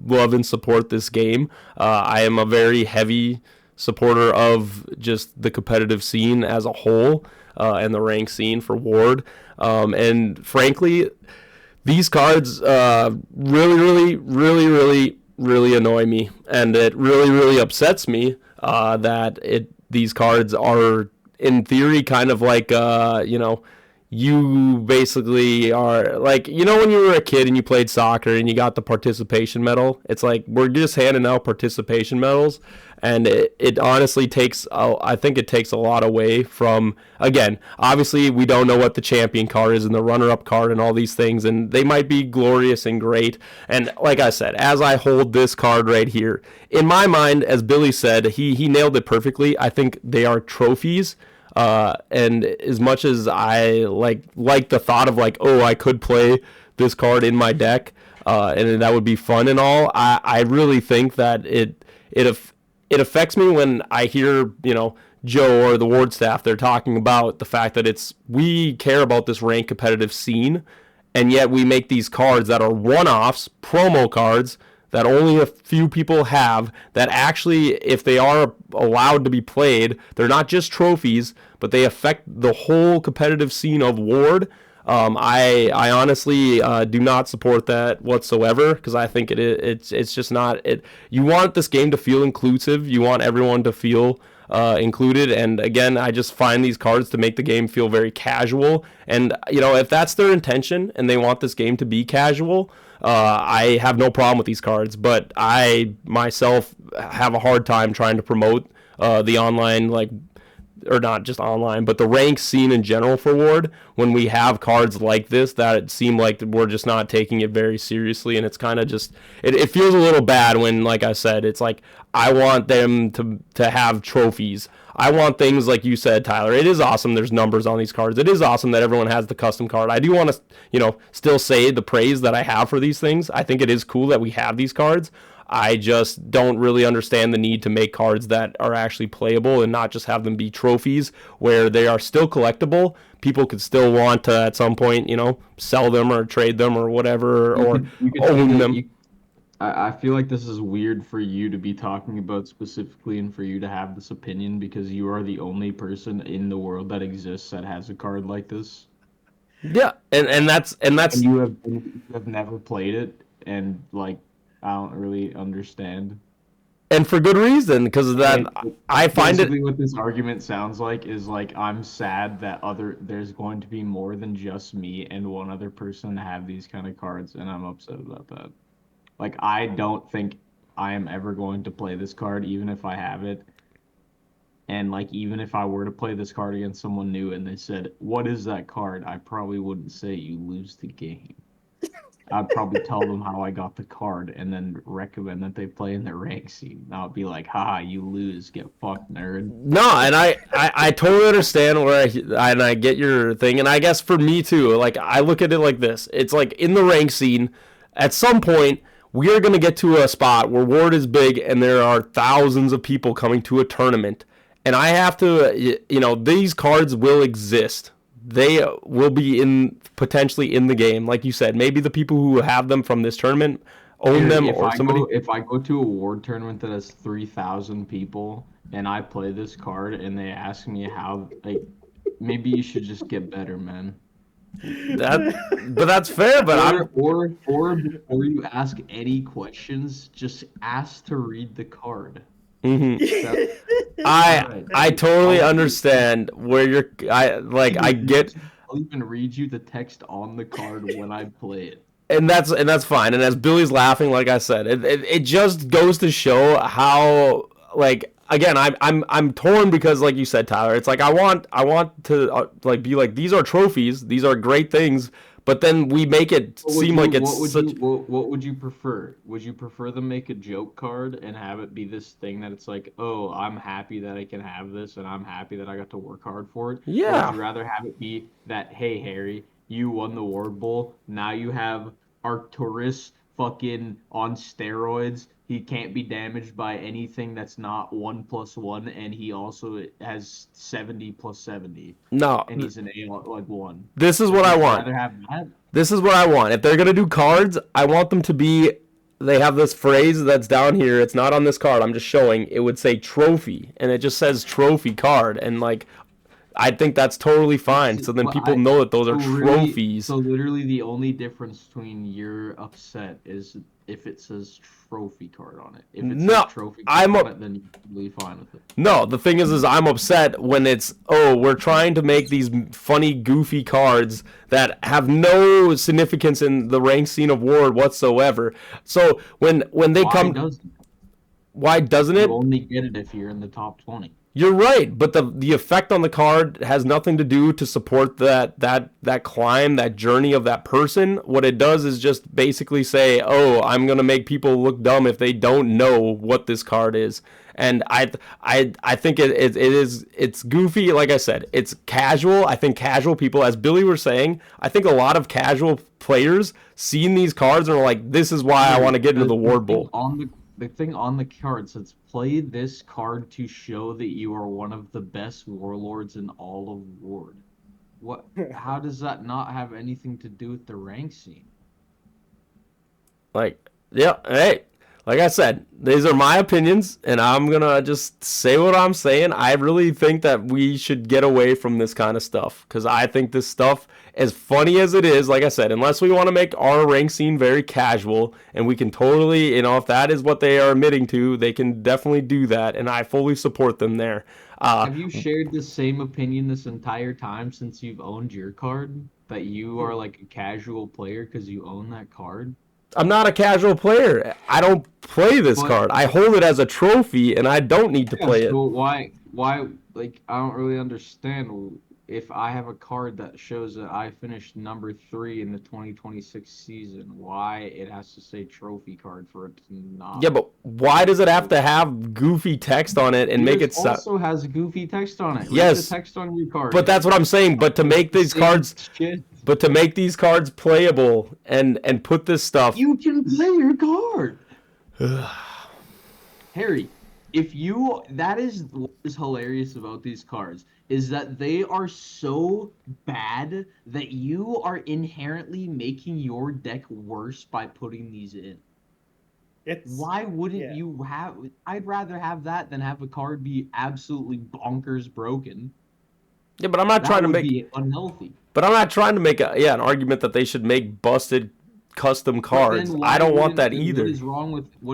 love and support this game. I am a very heavy supporter of just the competitive scene as a whole, and the rank scene for Ward. And frankly, these cards really, really, really, really, really annoy me, and it really, really upsets me that these cards are in theory kind of like you basically are like, when you were a kid and you played soccer and you got the participation medal. It's like we're just handing out participation medals, and it honestly takes, I think it takes a lot away from, again, obviously we don't know what the champion card is and the runner-up card and all these things, and they might be glorious and great. And like I said, as I hold this card right here, in my mind, as Billy said, he nailed it perfectly. I think they are trophies. And as much as I like the thought of like, oh, I could play this card in my deck, and that would be fun and all, I really think that it affects me when I hear, Joe or the ward staff, they're talking about the fact that we care about this ranked competitive scene, and yet we make these cards that are one-offs, promo cards that only a few people have, that actually, if they are allowed to be played, they're not just trophies, but they affect the whole competitive scene of Ward. I honestly do not support that whatsoever, because I think it's just not it. You want this game to feel inclusive. You want everyone to feel included. And again, I just find these cards to make the game feel very casual. And if that's their intention and they want this game to be casual, I have no problem with these cards. But I myself have a hard time trying to promote the online, or not just online, but the rank scene in general for Ward, when we have cards like this that it seem like we're just not taking it very seriously. And it's kind of just, it feels a little bad when, like I said, it's like, I want them to have trophies. I want things like you said, Tyler. It is awesome there's numbers on these cards. It is awesome that everyone has the custom card. I do want to, still say the praise that I have for these things. I think it is cool that we have these cards. I just don't really understand the need to make cards that are actually playable and not just have them be trophies where they are still collectible. People could still want to, at some point, sell them or trade them or whatever, or own them. I feel like this is weird for you to be talking about specifically and for you to have this opinion, because you are the only person in the world that exists that has a card like this. Yeah, and that's And you have never played it, and I don't really understand. And for good reason, because of that, I find basically what this argument sounds like is I'm sad that there's going to be more than just me and one other person to have these kind of cards, and I'm upset about that. I don't think I am ever going to play this card, even if I have it. And even if I were to play this card against someone new and they said, "What is that card?" I probably wouldn't say you lose the game. I'd probably tell them how I got the card and then recommend that they play in their rank scene. And I'll be like, haha, you lose, get fucked, nerd. No, and I totally understand and I get your thing. And I guess for me too, I look at it like this. It's in the rank scene, at some point, we are going to get to a spot where Ward is big and there are thousands of people coming to a tournament. And I have to, these cards will exist. They will be potentially in the game, like you said. Maybe the people who have them from this tournament own them, or somebody. If I go to a Ward tournament that has 3,000 people and I play this card and they ask me how, maybe you should just get better, man. But that's fair. But or before you ask any questions, just ask to read the card. Mm-hmm. I totally understand where I get. I'll even read you the text on the card when I play it. And that's fine. And as Billy's laughing, like I said, it just goes to show how again, I'm torn because, like you said, Tyler, it's I want to be these are trophies, these are great things, but then we make it seem like it's what would you prefer? Would you prefer them make a joke card and have it be this thing that it's oh, I'm happy that I can have this and I'm happy that I got to work hard for it? Yeah. Or would you rather have it be that, hey, Harry, you won the Ward Bowl, now you have Arcturus fucking on steroids. He can't be damaged by anything that's not 1+1, and he also has 70 plus 70. No. And he's an A 1. This is what I want. Rather have that? This is what I want. If they're gonna do cards, I want them to be. They have this phrase that's down here. It's not on this card. I'm just showing. It would say trophy, and it just says trophy card, and I think that's totally fine. So then people know that those are trophies. So literally the only difference between you're upset is if it says trophy card on it. If it says trophy card on it, then you're totally fine with it. No, the thing is I'm upset when it's, we're trying to make these funny, goofy cards that have no significance in the rank scene of Ward whatsoever. So when they why doesn't it? You only get it if you're in the top 20. You're right, but the effect on the card has nothing to do to support that climb, that journey of that person. What it does is just basically say, "Oh, I'm gonna make people look dumb if they don't know what this card is." And I think it's goofy. Like I said, it's casual. I think casual people, as Billy was saying, I think a lot of casual players seen these cards and are like, "This is why I want to get into the Ward Bowl." The thing on the cards play this card to show that you are one of the best warlords in all of Ward. What? How does that not have anything to do with the rank scene? Like, yeah, hey, like I said, these are my opinions, and I'm gonna just say what I'm saying. I really think that we should get away from this kind of stuff because I think this stuff, as funny as it is, like I said, unless we want to make our rank scene very casual, and we can totally, if that is what they are admitting to, they can definitely do that, and I fully support them there. Have you shared the same opinion this entire time since you've owned your card? That you are like a casual player because you own that card? I'm not a casual player. I don't play this But card. I hold it as a trophy, and I don't need to yeah, play it. so why, like, I don't really understand if I have a card that shows that I finished number 3 in the 2026 season, why it has to say trophy card for it to not. Yeah, but why does it have to have goofy text on it and make it Yours also has goofy text on it. Read Yes, the text on your card. but that's what I'm saying. But to make these cards, Shit. but to make these cards playable and put this stuff, You can play your card. Harry, that is what is hilarious about these cards is that they are so bad that you are inherently making your deck worse by putting these in. Why wouldn't you have? I'd rather have that than have a card be absolutely bonkers broken. Yeah, but I'm not trying to make be unhealthy. But I'm not trying to make an argument that they should make busted custom cards. I don't want that either. What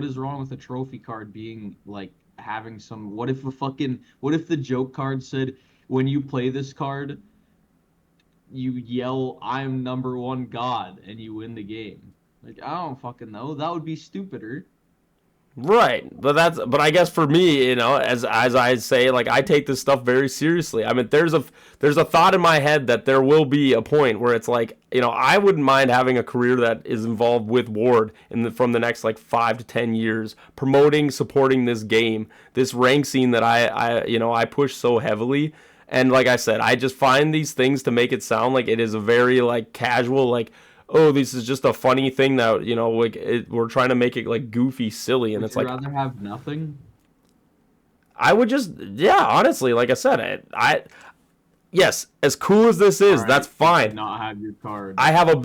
is wrong with a trophy card being like having some? What if the joke card said when you play this card, you yell "I'm number 1 god" and you win the game? Like, I don't fucking know. That would be stupider. Right, but I guess for me, as I say, like I take this stuff very seriously. I mean, there's a thought in my head that there will be a point where it's like, I wouldn't mind having a career that is involved with Ward from the next like 5 to 10 years, promoting, supporting this game, this rank scene that I push so heavily. And like I said, I just find these things to make it sound like it is a very like casual, like, oh, this is just a funny thing that we're trying to make it like goofy, silly, and it's like. Would you rather have nothing? I would honestly, like I said, yes, as cool as this is, that's fine. Not have your card. I have a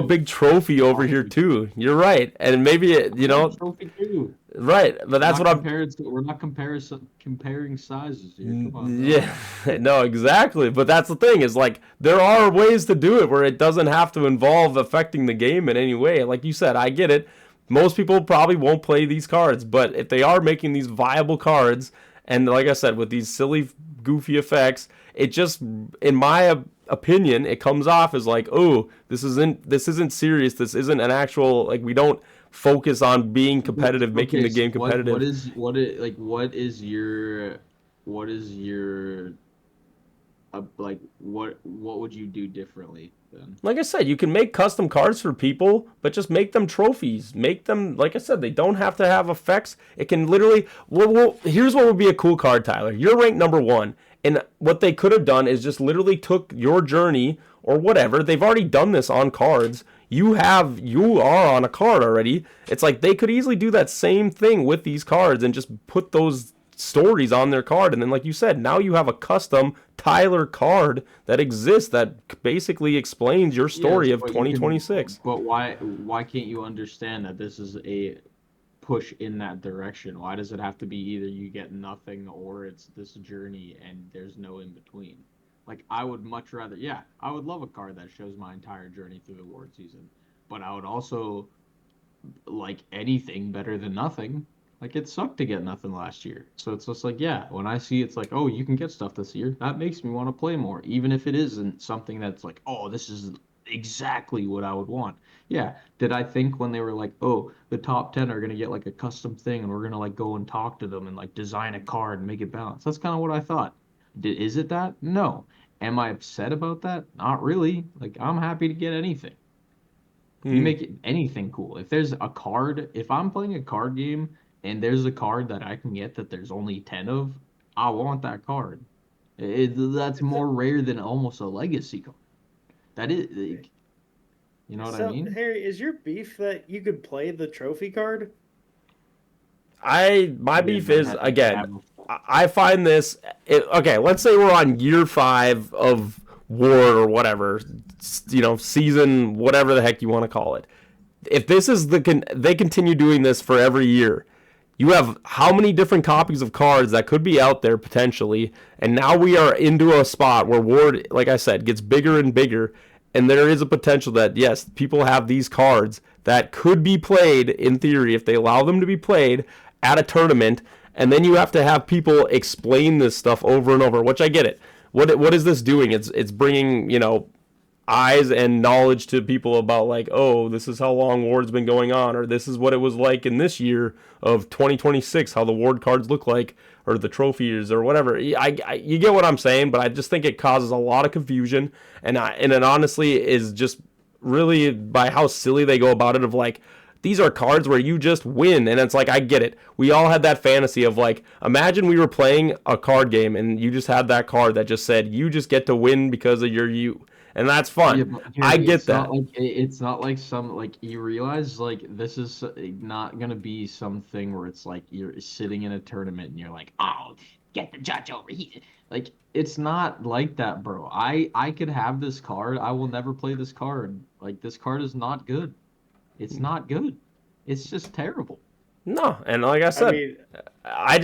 big trophy over here too. You're right, and maybe trophy too. Right, but that's what we're not comparing sizes here. Come on. Yeah, no, exactly. But that's the thing is like there are ways to do it where it doesn't have to involve affecting the game in any way. Like you said, I get it. Most people probably won't play these cards, but if they are making these viable cards, and like I said, with these silly, goofy effects, it just, in my opinion, it comes off as like, oh, this isn't serious. This isn't an actual, like, we don't focus on being competitive, making the game competitive. What is your what would you do differently then? Like I said, you can make custom cards for people, but just make them trophies. Make them, like I said, they don't have to have effects. It can literally, here's what would be a cool card, Tyler. You're ranked number 1, and what they could have done is just literally took your journey or whatever. They've already done this on cards. You are on a card already. It's like they could easily do that same thing with these cards and just put those stories on their card, and then like you said, now you have a custom Tyler card that exists that basically explains your story of 2026. But why can't you understand that this is a push in that direction? Why does it have to be either you get nothing or it's this journey and there's no in between? Like, I would much rather, I would love a card that shows my entire journey through the Ward season, but I would also like anything better than nothing. Like, it sucked to get nothing last year. So it's just like, when I see it's like, oh, you can get stuff this year, that makes me want to play more, even if it isn't something that's like, oh, this is exactly what I would want. Yeah. Did I think when they were like, oh, the top 10 are going to get like a custom thing and we're going to like go and talk to them and like design a card and make it balanced? That's kind of what I thought. Is it that? No. Am I upset about that? Not really. Like, I'm happy to get anything. If you make it anything cool. If there's a card, if I'm playing a card game and there's a card that I can get that there's only 10 of, I want that card. That's more rare than almost a legacy card. That is, like, you know what I mean? Harry, is your beef that you could play the trophy card? My beef is, again, I find this, okay, let's say we're on year 5 of War or whatever, season, whatever the heck you want to call it. If this is they continue doing this for every year, you have how many different copies of cards that could be out there potentially, and now we are into a spot where Ward, like I said, gets bigger and bigger, and there is a potential that, yes, people have these cards that could be played, in theory, if they allow them to be played at a tournament, and then you have to have people explain this stuff over and over, which I get it. What is this doing? It's bringing, eyes and knowledge to people about, like, oh, this is how long Ward's been going on, or this is what it was like in this year of 2026, how the Ward cards look like, or the trophies, or whatever. You get what I'm saying, but I just think it causes a lot of confusion, and it honestly is just really by how silly they go about it, of like, these are cards where you just win, and it's like, I get it. We all had that fantasy of, like, imagine we were playing a card game and you just had that card that just said you just get to win because of your you. And that's fun. Yeah, I get that. It's not like you realize, like, this is not gonna be something where it's like you're sitting in a tournament and you're like, oh, get the judge over here. Like, it's not like that, bro. I could have this card. I will never play this card. Like, this card is not good. It's not good. It's just terrible. No, and like I said, I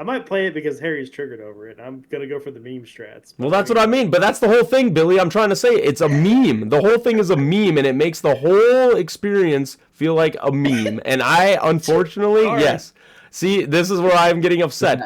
might play it because Harry's triggered over it. I'm gonna go for the meme strats. Well, that's what I mean. But that's the whole thing, Billy. I'm trying to say it's a meme. The whole thing is a meme, and it makes the whole experience feel like a meme. And I, unfortunately, yes. See, this is where I'm getting upset.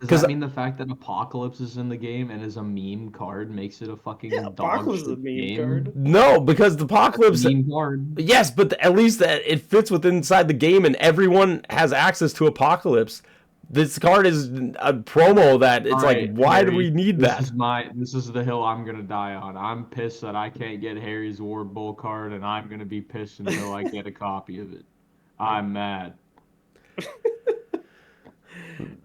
Does that mean the fact that Apocalypse is in the game and is a meme card makes it a fucking Apocalypse is a meme card? No, because the Apocalypse... meme card. Yes, but at least it fits inside the game, and everyone has access to Apocalypse. This card is a promo that it's right, like, why Harry, do we need that? This is the hill I'm gonna die on. I'm pissed that I can't get Harry's Ward Bull card, and I'm gonna be pissed until I get a copy of it. I'm mad.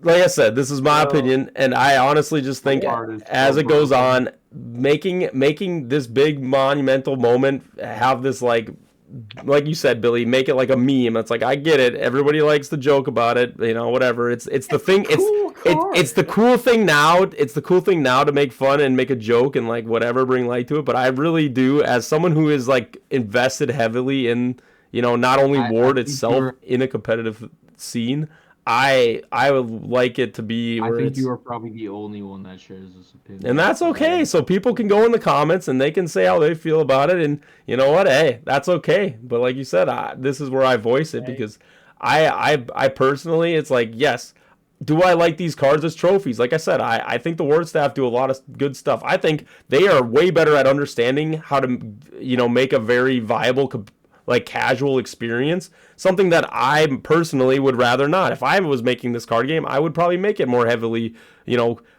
Like I said, this is my opinion, and I honestly just think as it goes on, making this big monumental moment have this, like you said, Billy, make it like a meme. It's like, I get it. Everybody likes to joke about it, whatever. It's the thing. It's the cool thing now. It's the cool thing now to make fun and make a joke and, like, whatever, bring light to it. But I really do, as someone who is, like, invested heavily in, not only Ward itself in a competitive scene, I would like it to be where I think you are probably the only one that shares this opinion. And that's okay. So people can go in the comments and they can say how they feel about it. And you know what? Hey, that's okay. But like you said, this is where I voice it, because I personally, it's like, yes, do I like these cards as trophies? Like I said, I think the Ward staff do a lot of good stuff. I think they are way better at understanding how to, make a very viable casual experience, something that I personally would rather not. If I was making this card game, I would probably make it more heavily,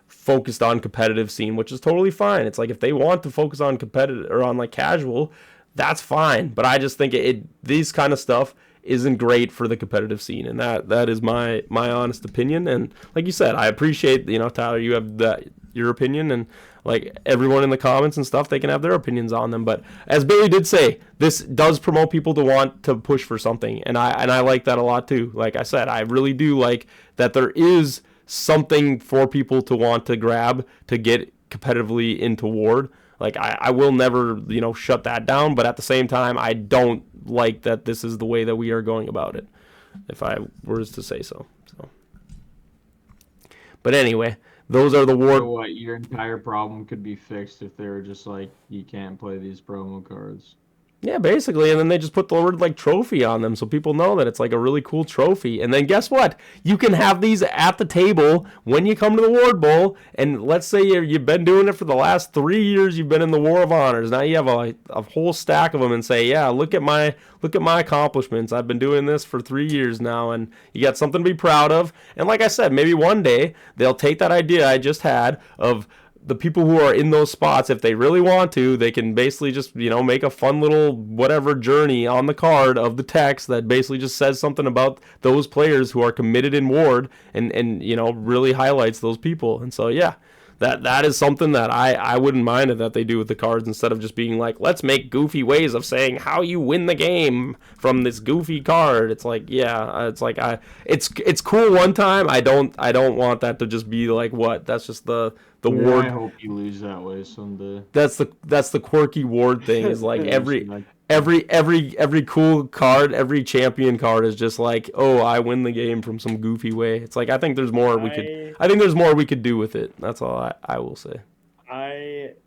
focused on competitive scene, which is totally fine. It's like, if they want to focus on competitive or on, like, casual, that's fine. But I just think these kind of stuff isn't great for the competitive scene, and that is my honest opinion. And like you said, I appreciate, Tyler, you have your opinion, and like everyone in the comments and stuff, they can have their opinions on them. But as Billy did say, this does promote people to want to push for something, and I like that a lot too. Like I said, I really do like that there is something for people to want to grab to get competitively into Ward. Like, I will never, shut that down, but at the same time, I don't like that this is the way that we are going about it, if I was to say so. But anyway, those are the Ward. So what, your entire problem could be fixed if they were just like, you can't play these promo cards. Yeah, basically, and then they just put the word, like, trophy on them so people know that it's like a really cool trophy. And then guess what? You can have these at the table when you come to the Ward Bowl, and let's say you've been doing it for the last 3 years, you've been in the War of Honors. Now you have a whole stack of them and say, yeah, look at my accomplishments. I've been doing this for 3 years now, and you got something to be proud of. And like I said, maybe one day they'll take that idea I just had of the people who are in those spots, if they really want to, they can basically just, make a fun little whatever journey on the card of the text that basically just says something about those players who are committed in Ward and really highlights those people. And so, yeah, that is something that I wouldn't mind that they do with the cards instead of just being like, let's make goofy ways of saying how you win the game from this goofy card. It's like, yeah, it's like it's cool one time. I don't want that to just be like what? That's just the I ward. hope you lose that way someday. That's the quirky ward thing is like every cool card, every champion card is just like, oh, I win the game from some goofy way. It's like I think there's more we could do with it. That's all I will say.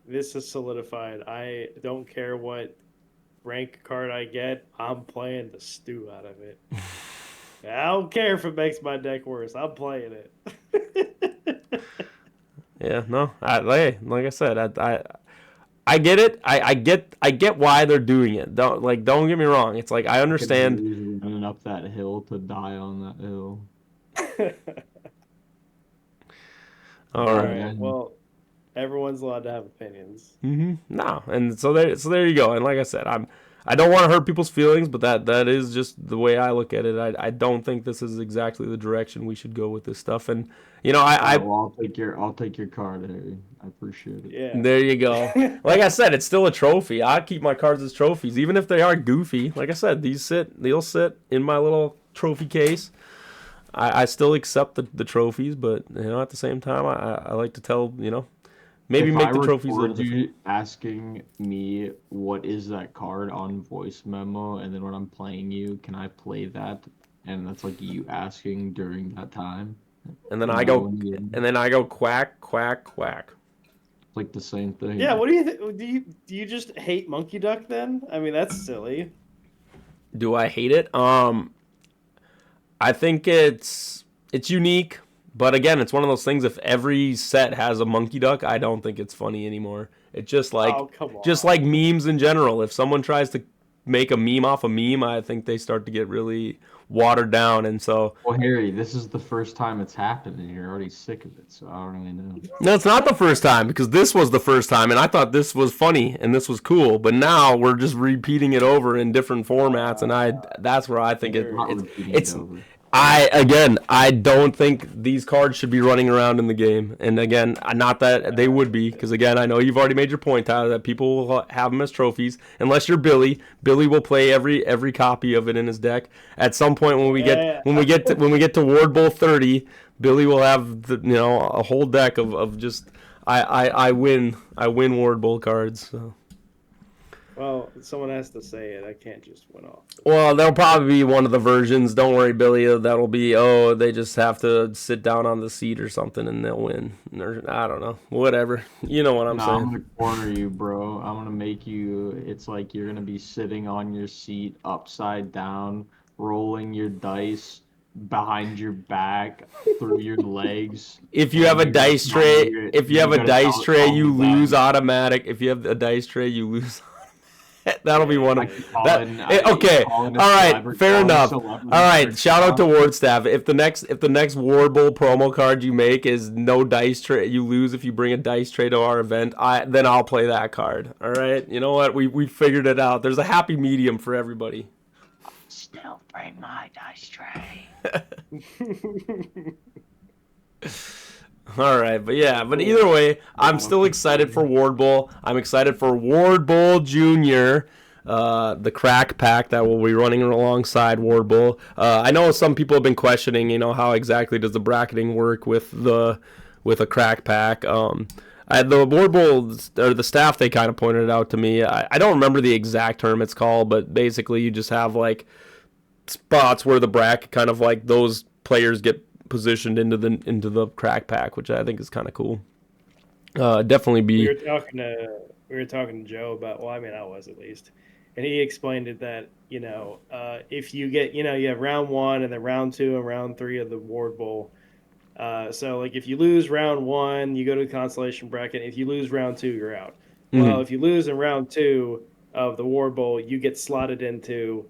This is solidified. I don't care what rank card I get. I'm playing the stew out of it. I don't care if it makes my deck worse. I'm playing it. Yeah, no, like I said, I get it. I get why they're doing it. Don't get me wrong. It's like I understand. Running up that hill to die on that hill. All right. Well, everyone's allowed to have opinions. No, and so there you go. And like I said, I don't want to hurt people's feelings, but that is just the way I look at it. I don't think this is exactly the direction we should go with this stuff. And I'll take your card, Harry. I appreciate it. Yeah. There you go. Like I said, it's still a trophy. I keep my cards as trophies, even if they are goofy. Like I said, they'll sit in my little trophy case. I still accept the trophies, but at the same time, I like to tell maybe make the trophies a little different. Asking me what is that card on voice memo, and then when I'm playing you, can I play that? And that's like you asking during that time. And then I go quack, quack, quack. It's like the same thing. Yeah, what do you think? Do you just hate Monkey Duck then? I mean, that's silly. Do I hate it? I think it's unique, but again, it's one of those things. If every set has a Monkey Duck, I don't think it's funny anymore. It's just like just like memes in general. If someone tries to make a meme off a meme, I think they start to get really watered down. And so, well, Harry, this is the first time it's happened, and you're already sick of it. So I don't really know. No, it's not the first time because this was the first time, and I thought this was funny and this was cool. But now we're just repeating it over in different formats, and that's where I think it's. I don't think these cards should be running around in the game. And again, not that they would be, because again, I know you've already made your point, Tyler, that people will have them as trophies. Unless you're Billy, Billy will play every copy of it in his deck. At some point when we get to Ward Bowl 30, Billy will have a whole deck of just I win Ward Bowl cards. So. Well, someone has to say it. I can't just win off. Well, there'll probably be one of the versions. Don't worry, Billy. That'll be, they just have to sit down on the seat or something and they'll win. Or, I don't know. Whatever. You know what I'm saying. I'm going to corner you, bro. I'm going to make you, it's like you're going to be sitting on your seat upside down, rolling your dice behind your back, through your legs. If you have a dice tray, you lose automatic. If you have a dice tray, you lose. That'll be one of that. Okay, all right, fair enough. All right, shout out to Ward Staff. If the next Ward Bowl promo card you make is no dice tray, you lose if you bring a dice tray to our event. Then I'll play that card. All right, you know what? We figured it out. There's a happy medium for everybody. Still bring my dice tray. All right, but either way, I'm still excited for Ward Bowl. I'm excited for Ward Bowl Junior, the crack pack that will be running alongside Ward Bowl. I know some people have been questioning, how exactly does the bracketing work with a crack pack. The Ward Bowl, or the staff, they kind of pointed it out to me. I don't remember the exact term it's called, but basically you just have like spots where the bracket kind of like those players get positioned into the crack pack, which I think is kind of cool. Definitely be. We were talking to Joe about. Well, I mean, I was at least, and he explained it that if you get you have round 1 and then round 2 and round 3 of the Ward Bowl. So like if you lose round 1, you go to the consolation bracket. If you lose round 2, you're out. Mm-hmm. Well, if you lose in round 2 of the Ward Bowl, you get slotted into.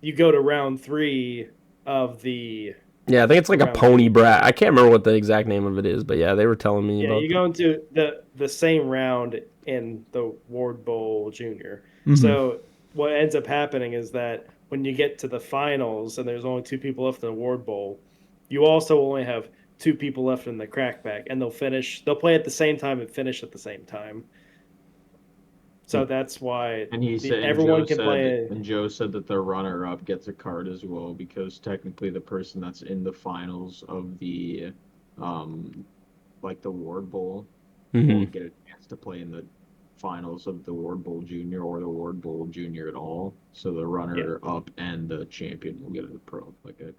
You go to round 3 of the. Yeah, I think it's like a pony brat. I can't remember what the exact name of it is, but yeah, they were telling me about. Yeah, you go into the same round in the Ward Bowl Junior. Mm-hmm. So what ends up happening is that when you get to the finals and there's only 2 people left in the Ward Bowl, you also only have 2 people left in the crackback, and they'll play at the same time and finish at the same time. So that's why And everyone can play. And Joe said that the runner-up gets a card as well because technically the person that's in the finals of the, like the Ward Bowl, won't get a chance to play in the finals of the Ward Bowl Junior or the Ward Bowl Junior at all. So the runner-up and the champion will get a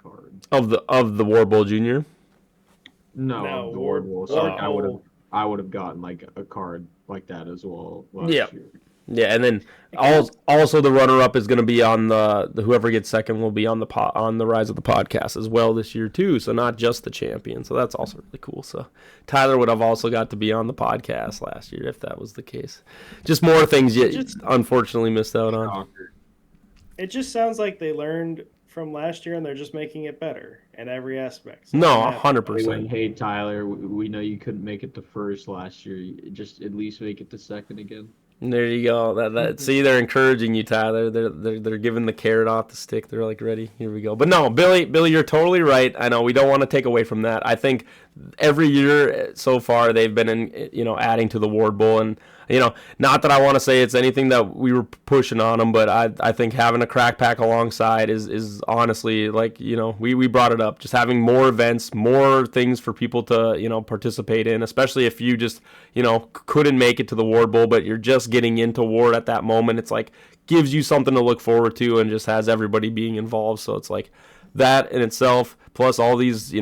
card of the War Bowl Junior. No, of the Ward Bowl. So I would have gotten like a card like that as well last year. Yeah, and then also the runner-up is going to be on the whoever gets second will be on the Rise of the Podcast as well this year too. So not just the champion. So that's also really cool. So Tyler would have also got to be on the podcast last year if that was the case. Just more things you unfortunately missed out on. It just sounds like they learned from last year and they're just making it better in every aspect. So no, 100%. Hey Tyler, we know you couldn't make it to first last year. Just at least make it to second again. There you go. See, they're encouraging you, Tyler. They're giving the carrot off the stick. They're like, ready, here we go. But no, Billy, you're totally right. I know we don't want to take away from that. I think every year so far they've been adding to the Ward Bowl, and not that I want to say it's anything that we were pushing on them, but I think having a crack pack alongside is honestly like we brought it up. Just having more events, more things for people to participate in, especially if you just couldn't make it to the Ward Bowl, but you're just getting into Ward at that moment. It's like gives you something to look forward to and just has everybody being involved. So it's like that in itself, plus all these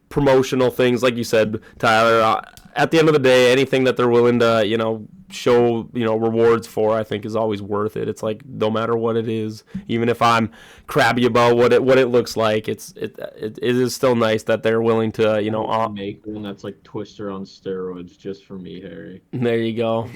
promotional things, like you said, Tyler. At the end of the day, anything that they're willing to show rewards for, I think is always worth it. It's like no matter what it is, even if I'm crabby about what it looks like, it is still nice that they're willing to make one that's like Twister on steroids just for me, Harry. There you go.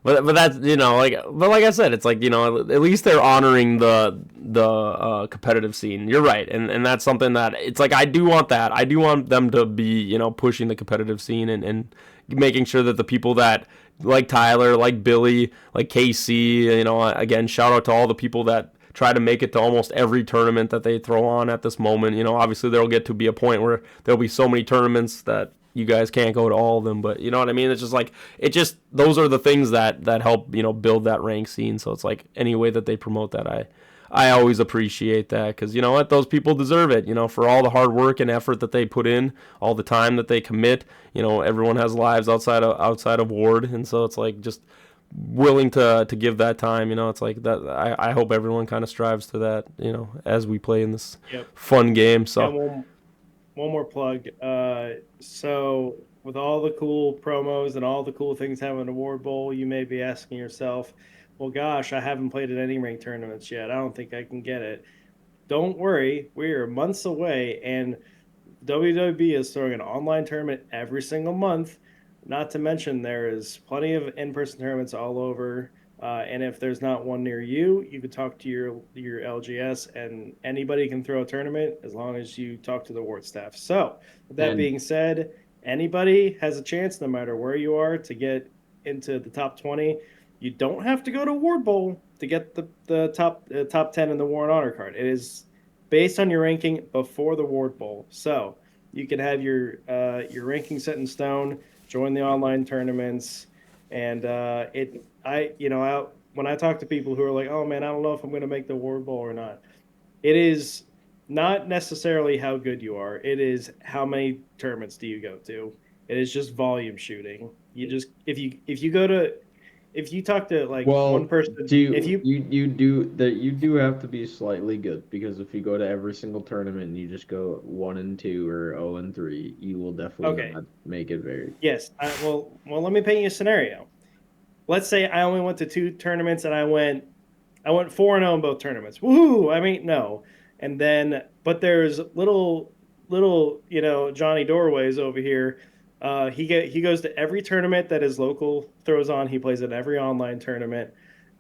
but that's but like I said, it's like at least they're honoring the competitive scene. You're right, and that's something that it's like I do want that. I do want them to be pushing the competitive scene and making sure that the people that like Tyler, like Billy, like KC, again, shout out to all the people that try to make it to almost every tournament that they throw on at this moment. Obviously there'll get to be a point where there'll be so many tournaments that you guys can't go to all of them, but you know what I mean? It's just like, those are the things that help, build that rank scene. So it's like any way that they promote that, I always appreciate that because you know what, those people deserve it. For all the hard work and effort that they put in, all the time that they commit. Everyone has lives outside of Ward, and so it's like just willing to give that time. It's like that. I hope everyone kind of strives to that. As we play in this fun game. So one more plug. So with all the cool promos and all the cool things having a Ward Bowl, you may be asking yourself, well, gosh, I haven't played at any ranked tournaments yet. I don't think I can get it. Don't worry. We are months away, and WWB is throwing an online tournament every single month. Not to mention there is plenty of in-person tournaments all over. And if there's not one near you, you could talk to your LGS, and anybody can throw a tournament as long as you talk to the Ward staff. So with that being said, anybody has a chance, no matter where you are, to get into the top 20. You don't have to go to Ward Bowl to get the top 10 in the War and Honor card. It is based on your ranking before the Ward Bowl. So you can have your ranking set in stone, join the online tournaments, and when I talk to people who are like, oh man, I don't know if I'm going to make the Ward Bowl or not. It is not necessarily how good you are. It is how many tournaments do you go to. It is just volume shooting. You just if you talk to one person, you do have to be slightly good, because if you go to every single tournament and you just go 1 and 2 or 0 and 3, you will definitely not make it very. Yes, well, let me paint you a scenario. Let's say I only went to 2 tournaments and I went 4-0 in both tournaments. Woohoo! I mean, no, and then but there's little Johnny Doorways over here. He goes to every tournament that his local throws on. He plays in every online tournament,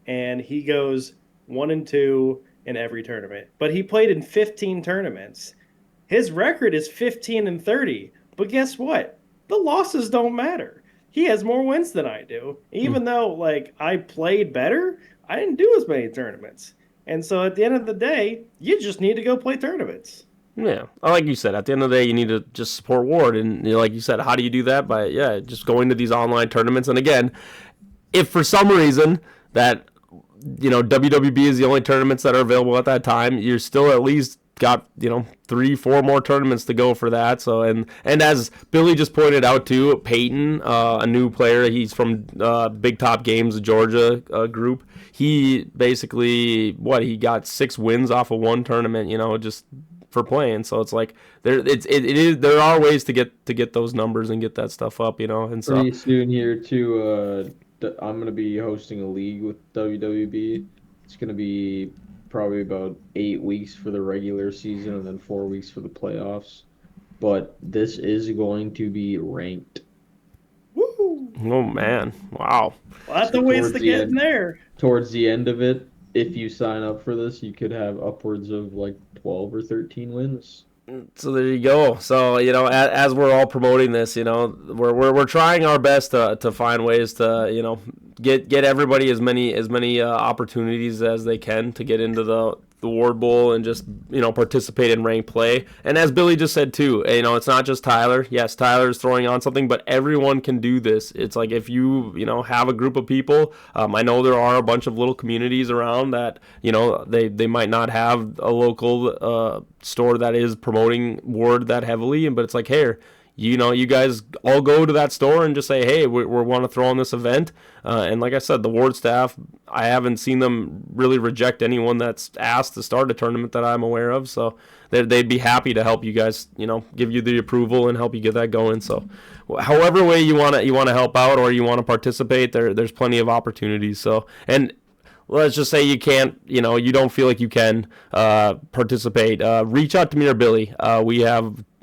and he goes 1 and 2 in every tournament. But he played in 15 tournaments. His record is 15 and 30. But guess what? The losses don't matter. He has more wins than I do. Even though I played better, I didn't do as many tournaments. And so at the end of the day, you just need to go play tournaments. Yeah, like you said, at the end of the day, you need to just support Ward, and like you said, how do you do that? By just going to these online tournaments. And again, if for some reason that WWB is the only tournaments that are available at that time, you're still at least got 3-4 more tournaments to go for that. So and as Billy just pointed out too, Peyton, a new player, he's from Big Top Games Georgia group. He basically he got 6 wins off of one tournament, just for playing. So it's like there are ways to get those numbers and get that stuff up, and so Pretty soon here too. I'm gonna be hosting a league with WWB. It's gonna be probably about 8 weeks for the regular season and then 4 weeks for the playoffs. But this is going to be ranked. Woo! Oh man, wow. Lots of ways to get in there. Towards the end of it, if you sign up for this, you could have upwards of like 12 or 13 wins. So there you go. So as we're all promoting this, we're trying our best to find ways to get everybody as many opportunities as they can to get into the Ward Bowl and just participate in ranked play. And as Billy just said too, it's not just Tyler. Yes, Tyler's throwing on something, but everyone can do this. It's like if you have a group of people. I know there are a bunch of little communities around that they might not have a local store that is promoting Ward that heavily, but it's like, hey, you guys all go to that store and just say, hey, we want to throw on this event. And like I said, the Ward staff, I haven't seen them really reject anyone that's asked to start a tournament that I'm aware of. So they'd be happy to help you guys, give you the approval and help you get that going. So however way you want to help out or you want to participate, there's plenty of opportunities. So, and let's just say you can't, you don't feel like you can participate. Reach out to me or Billy.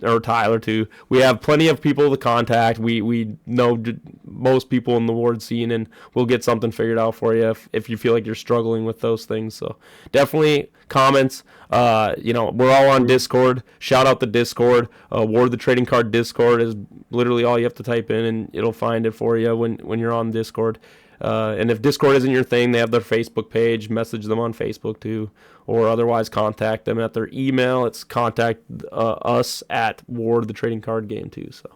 Or Tyler too. We have plenty of people to contact. We know most people in the Ward scene, and we'll get something figured out for you if you feel like you're struggling with those things. So definitely comments. We're all on Discord. Shout out the Discord. Ward the Trading Card Discord is literally all you have to type in, and it'll find it for you when you're on Discord. And if Discord isn't your thing, they have their Facebook page. Message them on Facebook too, or otherwise contact them at their email. It's contact us at Ward the Trading Card Game too. So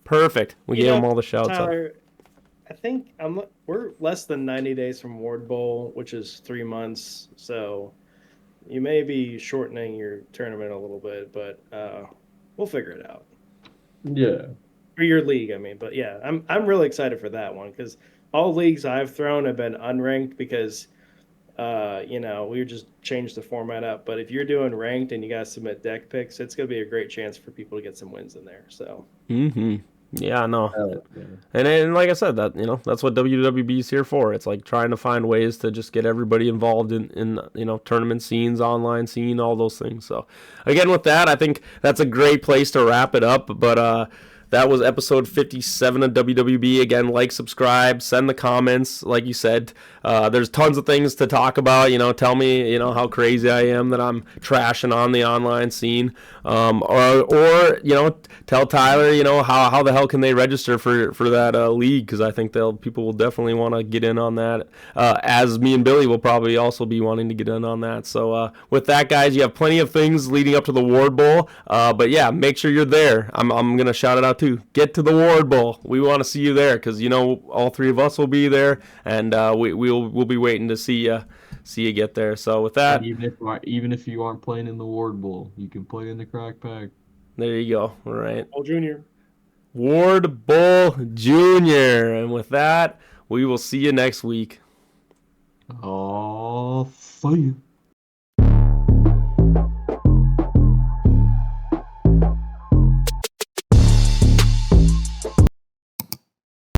perfect. We gave them all the shouts Tyler, I think we're less than 90 days from Ward Bowl, which is 3 months. So you may be shortening your tournament a little bit, but we'll figure it out. Yeah. For your league, I mean. But yeah, I'm really excited for that one because all leagues I've thrown have been unranked because, we just changed the format up. But if you're doing ranked and you guys submit deck picks, it's going to be a great chance for people to get some wins in there. So. Yeah, no. And like I said, that that's what WWB is here for. It's like trying to find ways to just get everybody involved in tournament scenes, online scene, all those things. So again, with that, I think that's a great place to wrap it up. But that was episode 57 of WWB. Again, like, subscribe, send the comments. Like you said, there's tons of things to talk about. Tell me, how crazy I am that I'm trashing on the online scene. Or tell Tyler, how the hell can they register for that league? Because I think people will definitely want to get in on that. As me and Billy will probably also be wanting to get in on that. So with that, guys, you have plenty of things leading up to the Ward Bowl. But yeah, make sure you're there. I'm gonna shout it out too. Get to the Ward Bowl. We want to see you there because all 3 of us will be there, and we'll be waiting to see you get there. So with that, even if you aren't playing in the Ward Bowl, you can play in the Crack Pack. There you go. All right. Bowl Junior. Ward Bowl Junior. And with that, we will see you next week. Oh, see you.